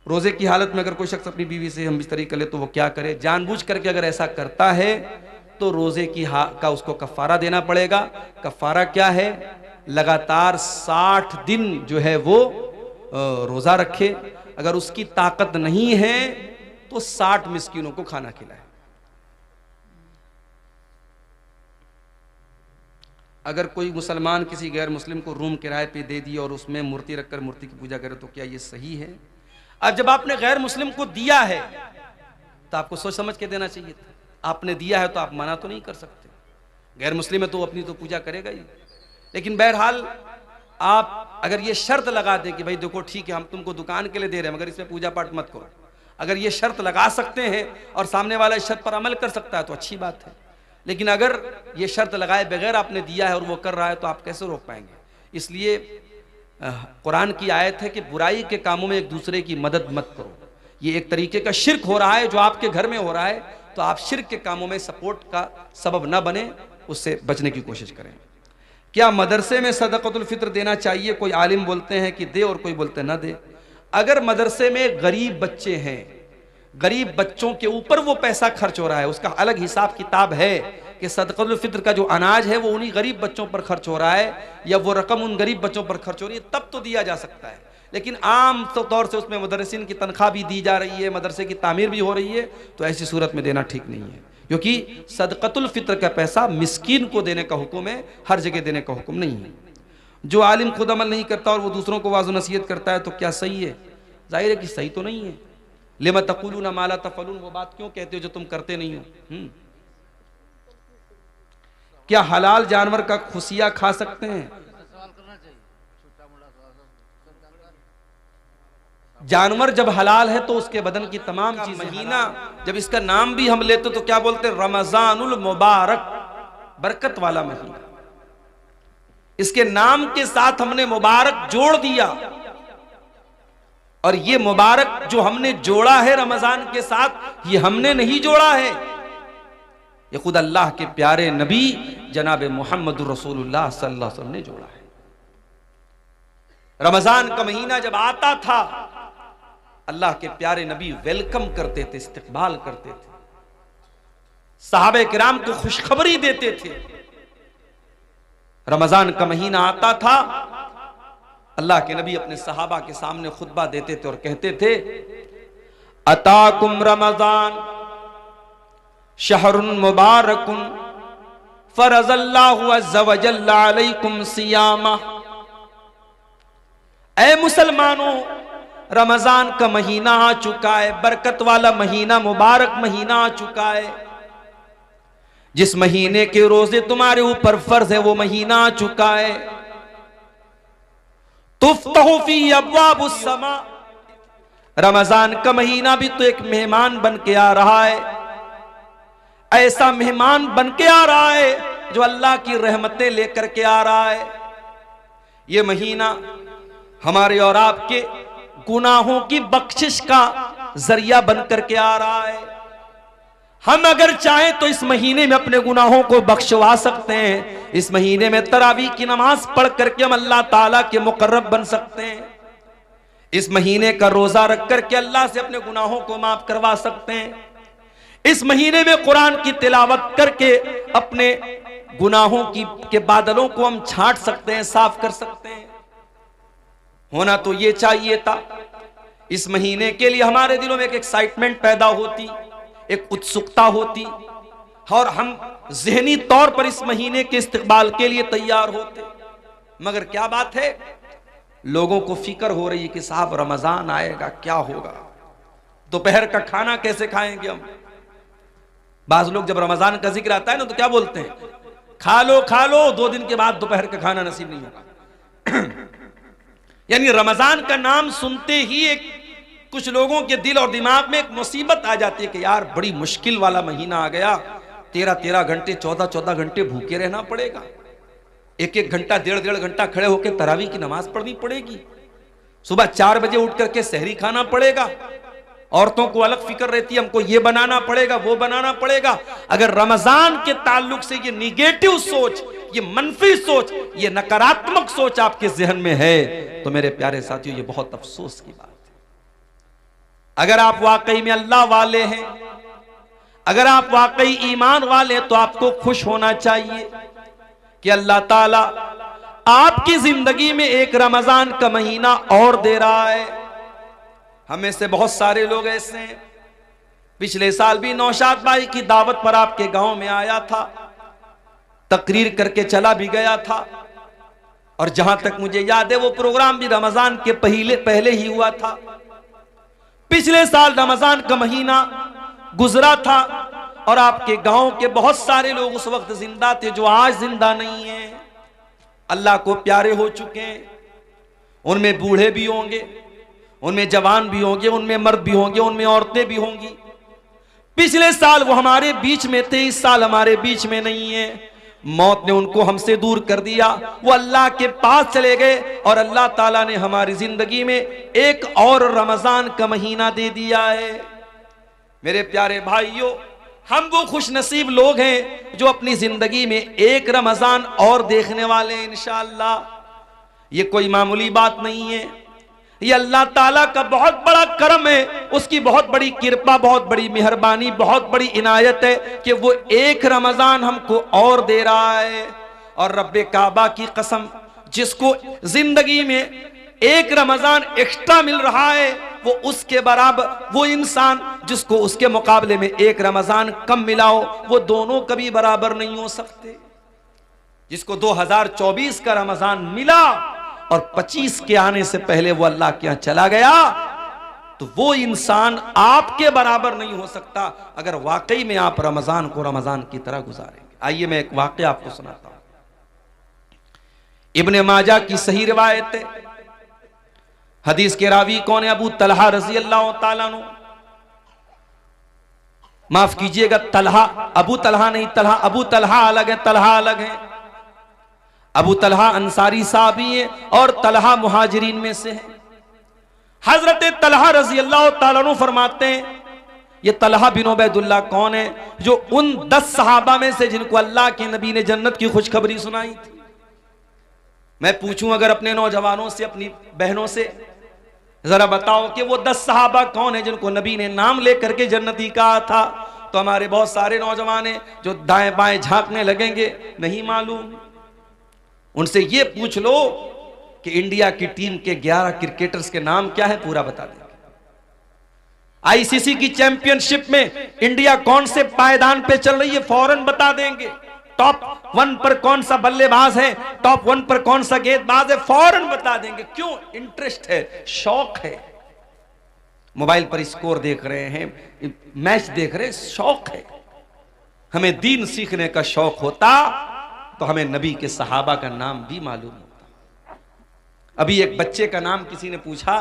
रोजे की हालत में अगर कोई शख्स अपनी बीवी से हम बिस्तरी कर ले तो वो क्या करे? जानबूझ करके अगर ऐसा करता है तो रोजे का उसको कफारा देना पड़ेगा। कफारा क्या है? लगातार 60 दिन जो है वो रोजा रखे। अगर उसकी ताकत नहीं है तो 60 मिस्कीनों को खाना खिलाए। अगर कोई मुसलमान किसी गैर मुस्लिम को रूम किराए पे दे दिया और उसमें मूर्ति रखकर मूर्ति की पूजा करे तो क्या ये सही है? अब जब आपने गैर मुस्लिम को दिया है तो आपको सोच समझ के देना चाहिए था। आपने दिया है तो आप मना तो नहीं कर सकते। गैर मुस्लिम है तो अपनी तो पूजा करेगा ही। लेकिन बहरहाल आप अगर ये शर्त लगा दें कि भाई देखो ठीक है हम तुमको दुकान के लिए दे रहे हैं मगर इसमें पूजा पाठ मत करो, अगर ये शर्त लगा सकते हैं और सामने वाला इस शर्त पर अमल कर सकता है तो अच्छी बात है। लेकिन अगर ये शर्त लगाए बगैर आपने दिया है और वो कर रहा है तो आप कैसे रोक पाएंगे? इसलिए कुरान की आयत है कि बुराई के कामों में एक दूसरे की मदद मत करो। ये एक तरीके का शिर्क हो रहा है जो आपके घर में हो रहा है, तो आप शिर्क के कामों में सपोर्ट का सबब न बने, उससे बचने की कोशिश करें। क्या मदरसे में सदक़तुल फित्र देना चाहिए? कोई आलिम बोलते हैं कि दे और कोई बोलते हैं न दे। अगर मदरसे में गरीब बच्चे हैं, गरीब बच्चों के ऊपर वो पैसा खर्च हो रहा है, उसका अलग हिसाब किताब है कि सदक़तुल फित्र का जो अनाज है वो उन्हीं गरीब बच्चों पर खर्च हो रहा है या वो रकम उन गरीब बच्चों पर खर्च हो रही है, तब तो दिया जा सकता है। लेकिन आम तौर से उसमें मुदर्रिसीन की तनख्वाह भी दी जा रही है, मदरसे की तामीर भी हो रही है, तो ऐसी सूरत में देना ठीक नहीं है, क्योंकि सदक़तुल फित्र का पैसा मिस्कीन को देने का हुक्म है, हर जगह देने का हुक्म नहीं है। जो आलिम खुद अमल नहीं करता और वो दूसरों को वाज़ नसीहत करता है तो क्या सही है? जाहिर है कि सही तो नहीं है। लिमा तक़ूलूना मा ला तफ़अलून, वो बात क्यों कहते हो जो तुम करते नहीं हो? क्या हलाल जानवर का खुसिया खा सकते हैं? जानवर जब हलाल है तो उसके बदन की तमाम चीजें। महीना जब इसका नाम भी हम लेते तो क्या बोलते हैं? रमजानुल मुबारक, बरकत वाला महीना। इसके नाम के साथ हमने मुबारक जोड़ दिया, और ये मुबारक जो हमने जोड़ा है रमजान के साथ, ये हमने नहीं जोड़ा है, ये खुद अल्लाह के प्यारे नबी जनाब मोहम्मद रसूलुल्लाह सल्लल्लाहु अलैहि वसल्लम ने जोड़ा है। रमजान का महीना जब आता था अल्लाह के प्यारे नबी वेलकम करते थे, इस्तकबाल करते थे, सहाबे किराम को खुशखबरी देते थे। रमजान का महीना आता था, अल्लाह के नबी अपने सहाबा के सामने खुतबा देते थे और कहते थे, अताकुम रमजान, शहरुन मुबारकुन फरज़ल्लाहु अज़्ज़ व जल्ल अलैकुम सियामा। ऐ मुसलमानों, रमजान का महीना आ चुका है, बरकत वाला महीना, मुबारक महीना आ चुका है। जिस महीने के रोजे तुम्हारे ऊपर फर्ज है वो महीना आ चुका है। तुफ्तहु फी अब्वाबुस समा। रमजान का महीना भी तो एक मेहमान बन के आ रहा है। ऐसा मेहमान बन के आ रहा है जो अल्लाह की रहमतें लेकर के आ रहा है। ये महीना हमारे और आपके गुनाहों की बख्शिश का जरिया बन करके आ रहा है। हम अगर चाहें तो इस महीने में अपने गुनाहों को बख्शवा सकते हैं। इस महीने में तरावी की नमाज पढ़ करके हम अल्लाह ताला के मुकर्रब बन सकते हैं। इस महीने का रोजा रख करके अल्लाह से अपने गुनाहों को माफ करवा सकते हैं। इस महीने में कुरान की तिलावत करके अपने गुनाहों के बादलों को हम छांट सकते हैं, साफ कर सकते हैं। होना तो ये चाहिए था। इस महीने के लिए हमारे दिलों में एक एक्साइटमेंट पैदा होती, एक उत्सुकता होती और हम ज़हनी तौर पर इस महीने के इस्तकबाल के लिए तैयार होते। मगर क्या बात है, लोगों को फिक्र हो रही है कि साहब रमजान आएगा, क्या होगा, दोपहर का खाना कैसे खाएंगे हम। बाज लोग जब रमजान का जिक्र आता है ना तो क्या बोलते हैं, खा लो 2 दिन के बाद दोपहर का खाना नसीब नहीं होगा। यानी रमजान का नाम सुनते ही एक कुछ लोगों के दिल और दिमाग में एक मुसीबत आ जाती है कि यार बड़ी मुश्किल वाला महीना आ गया। 13-13 घंटे 14-14 घंटे भूखे रहना पड़ेगा। 1-1 घंटा 1.5 घंटा खड़े होकर तरावी की नमाज पढ़नी पड़ेगी। सुबह 4 बजे उठ करके सहरी खाना पड़ेगा। औरतों को अलग फिक्र रहती है, हमको ये बनाना पड़ेगा, वो बनाना पड़ेगा। अगर रमजान के ताल्लुक से ये निगेटिव सोच, ये मनफी सोच, ये नकारात्मक सोच आपके जहन में है तो मेरे प्यारे साथियों ये बहुत अफसोस की बात है। अगर आप वाकई में अल्लाह वाले हैं, अगर आप वाकई ईमान वाले हैं तो आपको खुश होना चाहिए कि अल्लाह ताला आपकी जिंदगी में एक रमजान का महीना और दे रहा है। हमें से बहुत सारे लोग ऐसे हैं, पिछले साल भी नौशाद भाई की दावत पर आपके गांव में आया था, तकरीर करके चला भी गया था और जहां तक मुझे याद है वो प्रोग्राम भी रमजान के पहले ही हुआ था। पिछले साल रमजान का महीना गुजरा था और आपके गांव के बहुत सारे लोग उस वक्त जिंदा थे जो आज जिंदा नहीं हैं, अल्लाह को प्यारे हो चुके हैं। उनमें बूढ़े भी होंगे, उनमें जवान भी होंगे, उनमें मर्द भी होंगे, उनमें औरतें भी होंगी। पिछले साल वो हमारे बीच में थे, इस साल हमारे बीच में नहीं है। मौत ने उनको हमसे दूर कर दिया, वो अल्लाह के पास चले गए और अल्लाह ताला ने हमारी जिंदगी में एक और रमजान का महीना दे दिया है। मेरे प्यारे भाइयों, हम वो खुश नसीब लोग हैं जो अपनी जिंदगी में एक रमजान और देखने वाले हैं इंशाअल्लाह। ये कोई मामूली बात नहीं है, ये अल्लाह ताला का बहुत बड़ा करम है, उसकी बहुत बड़ी कृपा, बहुत बड़ी मेहरबानी, बहुत बड़ी इनायत है कि वो एक रमजान हमको और दे रहा है। और रब्बे काबा की कसम, जिसको जिंदगी में एक रमजान एक्स्ट्रा मिल रहा है वो उसके बराबर, वो इंसान जिसको उसके मुकाबले में एक रमजान कम मिला हो, वो दोनों कभी बराबर नहीं हो सकते। जिसको 2024 का रमजान मिला और 25 के आने से पहले वो अल्लाह के यहां चला गया, तो वो इंसान आपके बराबर नहीं हो सकता अगर वाकई में आप रमजान को रमजान की तरह गुजारेंगे। आइए मैं एक वाकया आपको सुनाता हूं। इब्ने माजा की सही रिवायत है। हदीस के रावी कौन है? अबू तलहा रजी अल्लाह ताला अन्हु। माफ कीजिएगा, तलहा, अबू तलहा नहीं, तलहा, अबू तलहा अलग है, तलहा अलग है। अबू तलहा अंसारी साहबी है और तलहा मुहाजिरीन में से है। हजरत तलहा रजी अल्लाह ताला अन्हु फरमाते हैं, ये तलहा बिन उबैदुल्लाह कौन है? जो उन 10 सहाबा में से जिनको अल्लाह के नबी ने जन्नत की खुशखबरी सुनाई थी। मैं पूछूं अगर अपने नौजवानों से, अपनी बहनों से, जरा बताओ कि वो 10 सहाबा कौन है जिनको नबी ने नाम लेकर के जन्नती कहा था, तो हमारे बहुत सारे नौजवान हैं जो दाएं बाएं झांकने लगेंगे, नहीं मालूम। उनसे ये पूछ लो कि इंडिया की टीम के 11 क्रिकेटर्स के नाम क्या है, पूरा बता देंगे। आईसीसी की चैंपियनशिप में इंडिया कौन से पायदान पे चल रही है फौरन बता देंगे। टॉप 1 पर कौन सा बल्लेबाज है, टॉप 1 पर कौन सा गेंदबाज है, फौरन बता देंगे। क्यों? इंटरेस्ट है, शौक है। मोबाइल पर स्कोर देख रहे हैं, मैच देख रहे हैं, शौक है। हमें दीन सीखने का शौक होता तो हमें नबी के सहाबा का नाम भी मालूम होता। अभी एक बच्चे का नाम किसी ने पूछा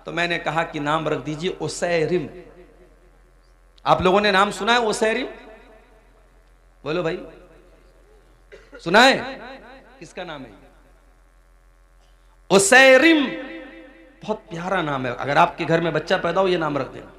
तो मैंने कहा कि नाम रख दीजिए उसैरिम। आप लोगों ने नाम सुना है उसैरिम? बोलो भाई, सुना है? किसका नाम है उसैरिम? बहुत प्यारा नाम है। अगर आपके घर में बच्चा पैदा हो, ये नाम रख देना,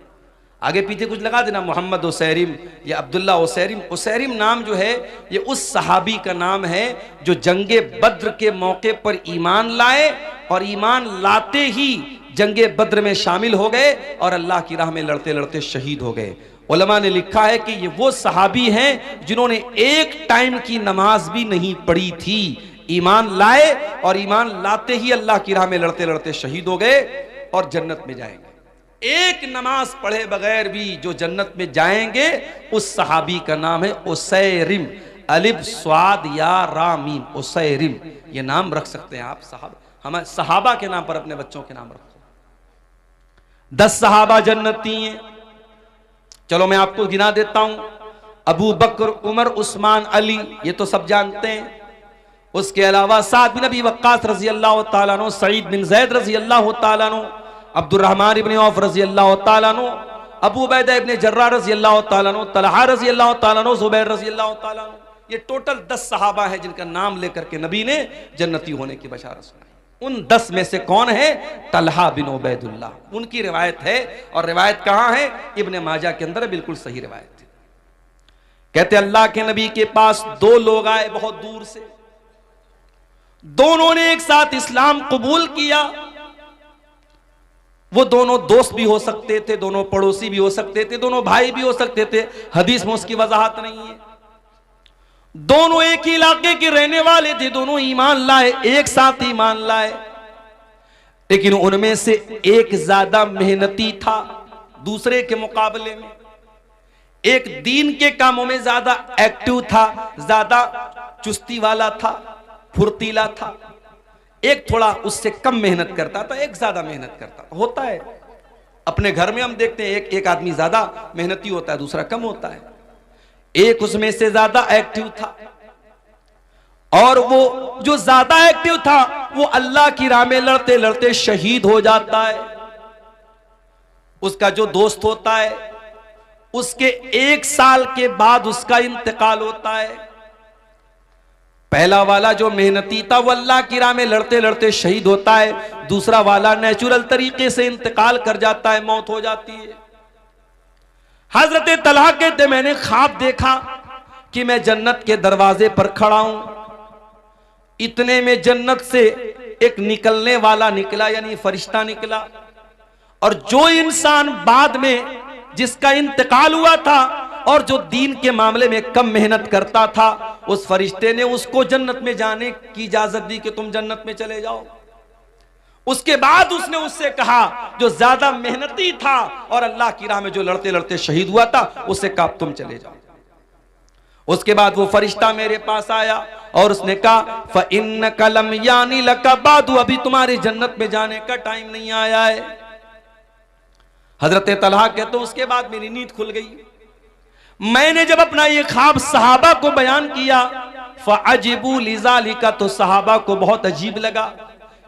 आगे पीछे कुछ लगा देना, मोहम्मद उसैरिम या अब्दुल्ला उसैरिम। उसैरिम नाम जो है ये उस सहाबी का नाम है जो जंगे बद्र के मौके पर ईमान लाए और ईमान लाते ही जंगे बद्र में शामिल हो गए और अल्लाह की राह में लड़ते लड़ते शहीद हो गए। उलमा ने लिखा है कि ये वो सहाबी हैं जिन्होंने एक टाइम की नमाज भी नहीं पढ़ी थी, ईमान लाए और ईमान लाते ही अल्लाह की राह में लड़ते लड़ते शहीद हो गए और जन्नत में जाएंगे। एक नमाज पढ़े बगैर भी जो जन्नत में जाएंगे उस सहाबी का नाम है उसैरिम। अलिफ स्वाद या रामीम, उसैरिम। ये नाम रख सकते हैं आप। हमारे सहाबा के नाम पर अपने बच्चों के नाम रखो। 10 सहाबा जन्नती हैं। चलो मैं आपको गिना देता हूं। अबू बकर, उमर, उस्मान, अली, ये तो सब जानते हैं। उसके अलावा साद बिन अबी वक्कास रजी अल्लाह तआला अन्हु, सईद बिन ज़ैद रजी अल्लाह तआला अन्हु, अब्दुर्रहमान इब्न औफ रजी अल्लाह तआला अन्हु, अबू उबैदा इब्न जर्राह रजी अल्लाह तआला अन्हु, तलहा रजी अल्लाह तआला अन्हु, ज़ुबैर रजी अल्लाह तआला अन्हु। ये टोटल 10 सहाबा हैं जिनका नाम लेकर के नबी ने जन्नती होने की बशारत सुनाई। उन 10 में से कौन है? तलहा बिन उबैदुल्लाह। उनकी रिवायत है, और रिवायत कहां है? इब्ने माजा के अंदर, बिल्कुल सही रिवायत है। कहते अल्लाह के नबी के पास 2 लोग आए बहुत दूर से। दोनों ने एक साथ इस्लाम कबूल किया। वो दोनों दोस्त भी हो सकते थे, दोनों पड़ोसी भी हो सकते थे, दोनों भाई भी हो सकते थे, हदीस में उसकी वजाहत नहीं है। दोनों एक ही इलाके के रहने वाले थे, दोनों ईमान लाए, एक साथ ईमान लाए। लेकिन उनमें से एक ज्यादा मेहनती था दूसरे के मुकाबले में। एक दीन के कामों में ज्यादा एक्टिव था, ज्यादा चुस्ती वाला था, फुर्तीला था। एक थोड़ा उससे कम मेहनत करता था, एक ज्यादा मेहनत करता था। होता है अपने घर में, हम देखते हैं एक आदमी ज्यादा मेहनती होता है, दूसरा कम होता है। एक उसमें से ज्यादा एक्टिव था, और वो जो ज्यादा एक्टिव था वो अल्लाह की राह में लड़ते लड़ते शहीद हो जाता है। उसका जो दोस्त होता है उसके 1 साल के बाद उसका इंतकाल होता है। पहला वाला जो मेहनती था वो अल्लाह की राह में लड़ते लड़ते शहीद होता है। दूसरा वाला नेचुरल तरीके से इंतकाल कर जाता है, मौत हो जाती है। हजरत तलहा कहते मैंने ख्वाब देखा कि मैं जन्नत के दरवाजे पर खड़ा हूं। इतने में जन्नत से एक निकलने वाला निकला, यानी फरिश्ता निकला, और जो इंसान बाद में जिसका इंतकाल हुआ था और जो दीन के मामले में कम मेहनत करता था, उस फरिश्ते ने उसको जन्नत में जाने की इजाजत दी कि तुम जन्नत में चले जाओ। उसके बाद उसने उससे कहा जो ज्यादा मेहनती था और अल्लाह की राह में जो लड़ते लड़ते शहीद हुआ था, उससे कहा तुम चले जाओ। उसके बाद वो फरिश्ता मेरे पास आया और उसने कहा फ़इन्नका लम यानी लका बादु, अभी तुम्हारे जन्नत में जाने का टाइम नहीं आया है। हजरत तलहा कहते उसके बाद मेरी नींद खुल गई। मैंने जब अपना ये ख्वाब सहाबा को बयान किया, फ़अजिबू लिज़ालिका, तो सहाबा को बहुत अजीब लगा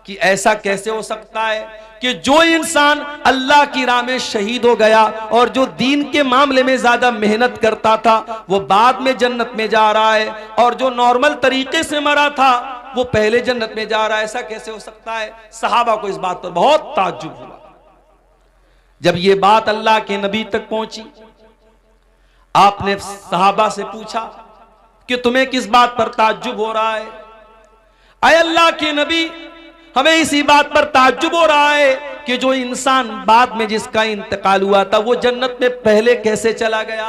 कि ऐसा कैसे हो सकता है कि जो इंसान अल्लाह की राह में शहीद हो गया और जो दीन के मामले में ज्यादा मेहनत करता था वो बाद में जन्नत में जा रहा है, और जो नॉर्मल तरीके से मरा था वो पहले जन्नत में जा रहा है, ऐसा कैसे हो सकता है। सहाबा को इस बात पर बहुत ताज्जुब हुआ। जब ये बात अल्लाह के नबी तक पहुंची, आपने सहाबा से पूछा कि तुम्हें किस बात पर ताज्जुब हो रहा है। अय अल्लाह के नबी, हमें इसी बात पर ताज्जुब हो रहा है कि जो इंसान बाद में जिसका इंतकाल हुआ था वो जन्नत में पहले कैसे चला गया।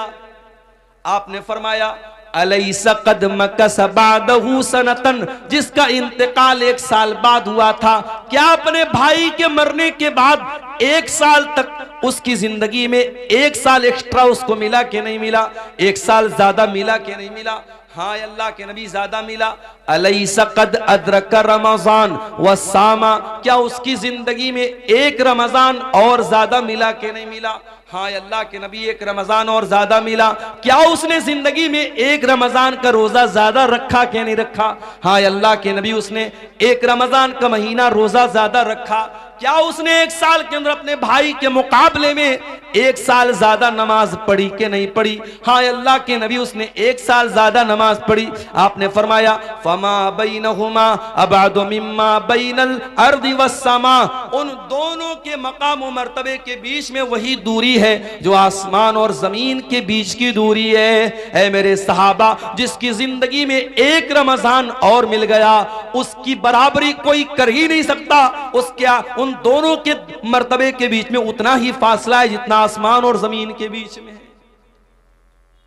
आपने फरमाया अलैसा कद मकस बादहू सनतन, जिसका इंतकाल 1 साल बाद हुआ था, क्या अपने भाई के मरने के बाद 1 साल तक उसकी जिंदगी में 1 साल एक्स्ट्रा उसको मिला कि नहीं मिला? 1 साल ज्यादा मिला कि नहीं मिला? हाँ अल्लाह के नबी ज्यादा मिला। अलैसा कद अदरक रमजान व सामा, क्या उसकी जिंदगी में 1 रमजान और ज्यादा मिला कि नहीं मिला? हाँ अल्लाह के नबी 1 रमजान और ज्यादा मिला। क्या उसने जिंदगी में 1 रमजान का रोजा ज्यादा रखा कि नहीं रखा? हाँ अल्लाह के नबी उसने 1 रमजान का महीना रोजा ज्यादा रखा। क्या उसने 1 साल के अंदर अपने भाई के मुकाबले में 1 साल ज्यादा नमाज पढ़ी कि नहीं पढ़ी? हाँ अल्लाह के नबी उसने 1 साल ज्यादा नमाज पढ़ी। आपने फरमाया फमा बैनहुमा अबादु मिम्मा बैनल अर्दि वस्समा, उन दोनों के मकाम और मर्तबे के बीच में वही दूरी है जो आसमान और जमीन के बीच की दूरी है। ऐ मेरे सहाबा, जिसकी जिंदगी में 1 रमजान और मिल गया, उसकी बराबरी कोई कर ही नहीं सकता। उसके उन दोनों के मर्तबे के बीच में उतना ही फासला है जितना आसमान और जमीन के बीच में है।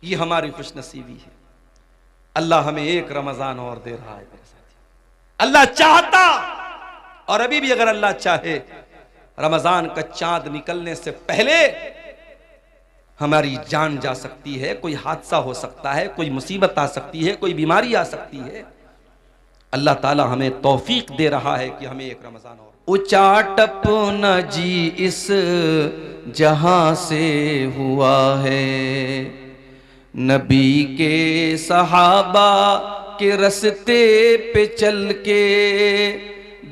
ये हमारी खुशनसीबी है। अल्लाह हमें 1 रमजान और दे रहा है मेरे साथी। अल्लाह चाहता, और अभी भी अगर अल्लाह चाहे, रमजान का चांद निकलने से पहले हमारी जान जा सकती है, कोई हादसा हो सकता है, कोई मुसीबत आ सकती है, कोई बीमारी आ सकती है। अल्लाह ताला हमें तौफीक दे रहा है कि हमें 1 रमजान और। उचाटप न जी इस जहां से हुआ है, नबी के सहाबा के रस्ते पे चल के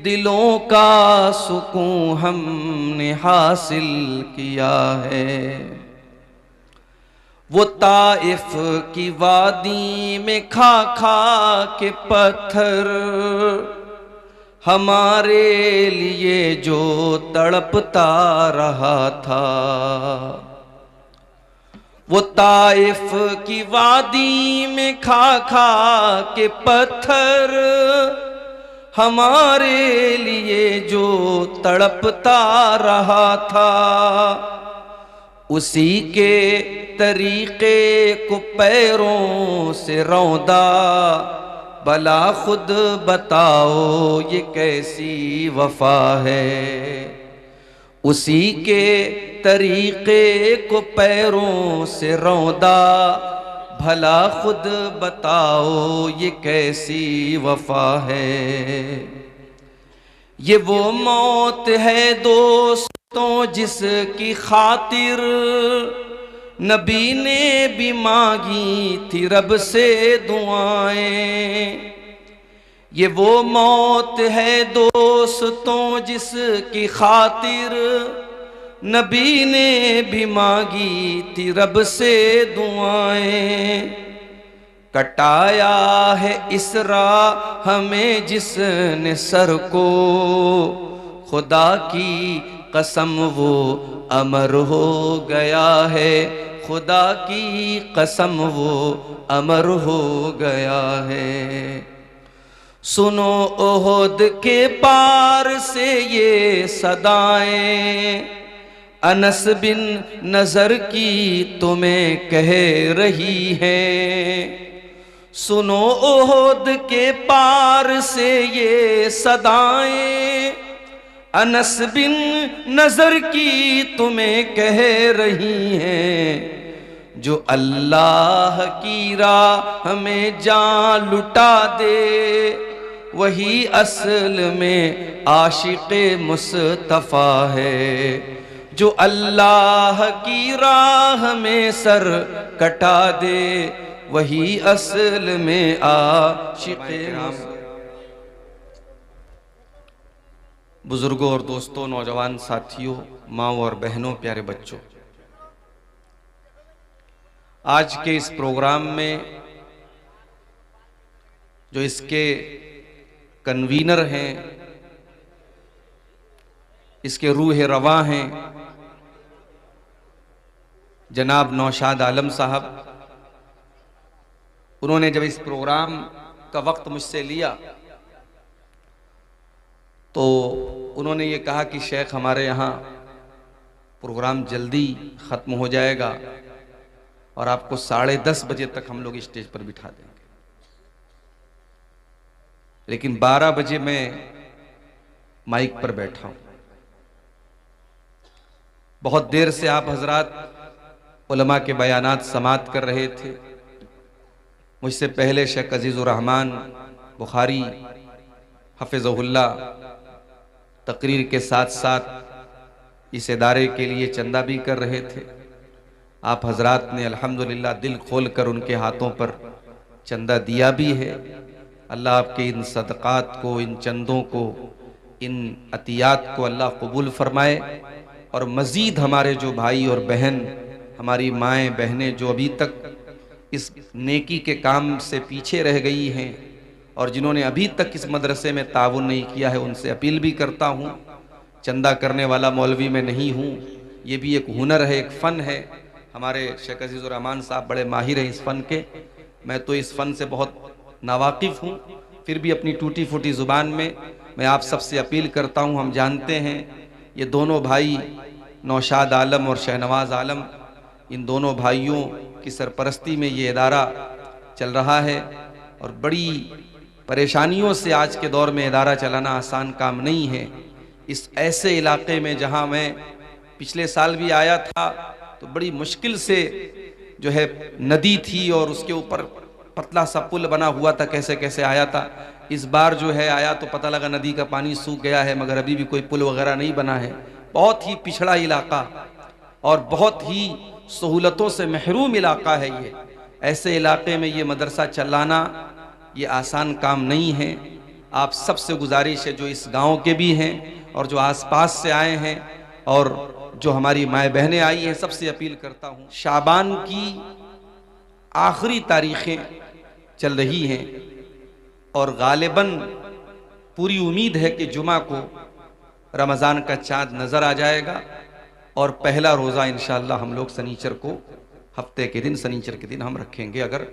दिलों का सुकून हमने हासिल किया है। वो ताइफ की वादी में खा खा के पत्थर हमारे लिए जो तड़पता रहा था, वो ताइफ की वादी में खा खा के पत्थर हमारे लिए जो तड़पता रहा था, उसी के तरीके को पैरों से रौंदा, भला खुद बताओ ये कैसी वफा है। उसी के तरीके को पैरों से रौंदा, भला खुद बताओ ये कैसी वफा है। ये वो मौत है दोस्तों जिसकी खातिर नबी ने भी मांगी थी रब से दुआएं। ये वो मौत है दोस्तों जिसकी खातिर नबी ने भी मांगी थी रब से दुआएं। कटाया है इस राह हमें जिसने सर को, खुदा की कसम वो अमर हो गया है, खुदा की कसम वो अमर हो गया है। सुनो ओहद के पार से ये सदाएं, अनस बिन नजर की तुम्हें कह रही है। सुनो ओहद के पार से ये सदाएं, अनस बिन नजर की तुम्हें कह रही हैं। जो अल्लाह की राह में जान लुटा दे, वही असल में आशिक़े मुस्तफ़ा है। जो अल्लाह की राह में सर कटा दे, वही असल में आशिक़े मुस्तफ़ा। बुजुर्गों और दोस्तों, नौजवान साथियों, माँ और बहनों, प्यारे बच्चों, आज के इस प्रोग्राम में जो इसके कन्वीनर हैं, इसके रूह रवा हैं, जनाब नौशाद आलम साहब, उन्होंने जब इस प्रोग्राम का वक्त मुझसे लिया तो उन्होंने ये कहा कि शेख हमारे यहाँ प्रोग्राम जल्दी ख़त्म हो जाएगा और आपको 10:30 बजे तक हम लोग स्टेज पर बिठा देंगे। लेकिन 12 बजे मैं माइक पर बैठा हूं। बहुत देर से आप हजरात उलमा के बयानात समात कर रहे थे। मुझसे पहले शेख अजीजुर रहमान बुखारी हफिज़हुल्लाह तकरीर के साथ साथ इस इदारे के लिए चंदा भी कर रहे थे। आप हजरात ने अल्हम्दुलिल्लाह दिल खोल कर उनके हाथों पर चंदा दिया भी है। अल्लाह आपके इन सदक़ात को, इन चंदों को, इन अतियात को अल्लाह कबूल फरमाए। और मज़ीद हमारे जो भाई और बहन, हमारी माएँ बहनें जो अभी तक इस नेकी के काम से पीछे रह गई हैं और जिन्होंने अभी तक इस मदरसे में ताउन नहीं किया है, उनसे अपील भी करता हूँ। चंदा करने वाला मौलवी मैं नहीं हूँ, ये भी एक हुनर है, एक फ़न है। हमारे शेख अजीज़ुर रहमान साहब बड़े माहिर हैं इस फ़न के। मैं तो इस फ़न से बहुत नावाकिफ़ हूँ, फिर भी अपनी टूटी फूटी ज़ुबान में मैं आप सबसे अपील करता हूँ। हम जानते हैं ये दोनों भाई नौशाद आलम और शहनवाज आलम, इन दोनों भाइयों की सरपरस्ती में ये इदारा चल रहा है और बड़ी परेशानियों से आज के दौर में इदारा चलाना आसान काम नहीं है। इस ऐसे इलाके में जहाँ मैं पिछले साल भी आया था तो बड़ी मुश्किल से जो है नदी थी और उसके ऊपर पतला सा पुल बना हुआ था, कैसे कैसे आया था। इस बार जो है आया तो पता लगा नदी का पानी सूख गया है, मगर अभी भी कोई पुल वगैरह नहीं बना है। बहुत ही पिछड़ा इलाका और बहुत ही सहूलतों से महरूम इलाका है ये। ऐसे इलाके में ये मदरसा चलाना ये आसान काम नहीं है। आप सबसे गुजारिश है, जो इस गांव के भी हैं और जो आसपास से आए हैं और जो हमारी माए बहनें आई हैं, सबसे अपील करता हूँ। शाबान की आखिरी तारीखें चल रही हैं और गालिबन पूरी उम्मीद है कि जुमा को रमज़ान का चाँद नज़र आ जाएगा और पहला रोज़ा इंशाअल्लाह हम लोग सनीचर को, हफ्ते के दिन सनीचर के दिन हम रखेंगे। अगर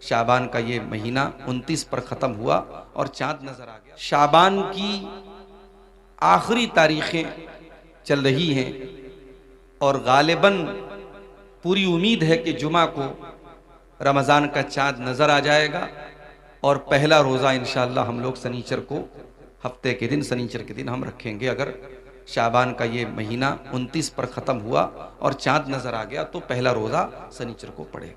शाबान का ये महीना 29 पर ख़त्म हुआ और चाँद नज़र आ गया। शाबान की आखिरी तारीखें चल रही हैं और गालिबन पूरी उम्मीद है कि जुमा को रमज़ान का चाँद नज़र आ जाएगा और पहला रोज़ा इंशाअल्लाह हम लोग सनीचर को, हफ्ते के दिन सनीचर के दिन हम रखेंगे। अगर शाबान का ये महीना 29 पर ख़त्म हुआ और चाँद नज़र आ गया तो पहला रोज़ा सनीचर को पड़ेगा।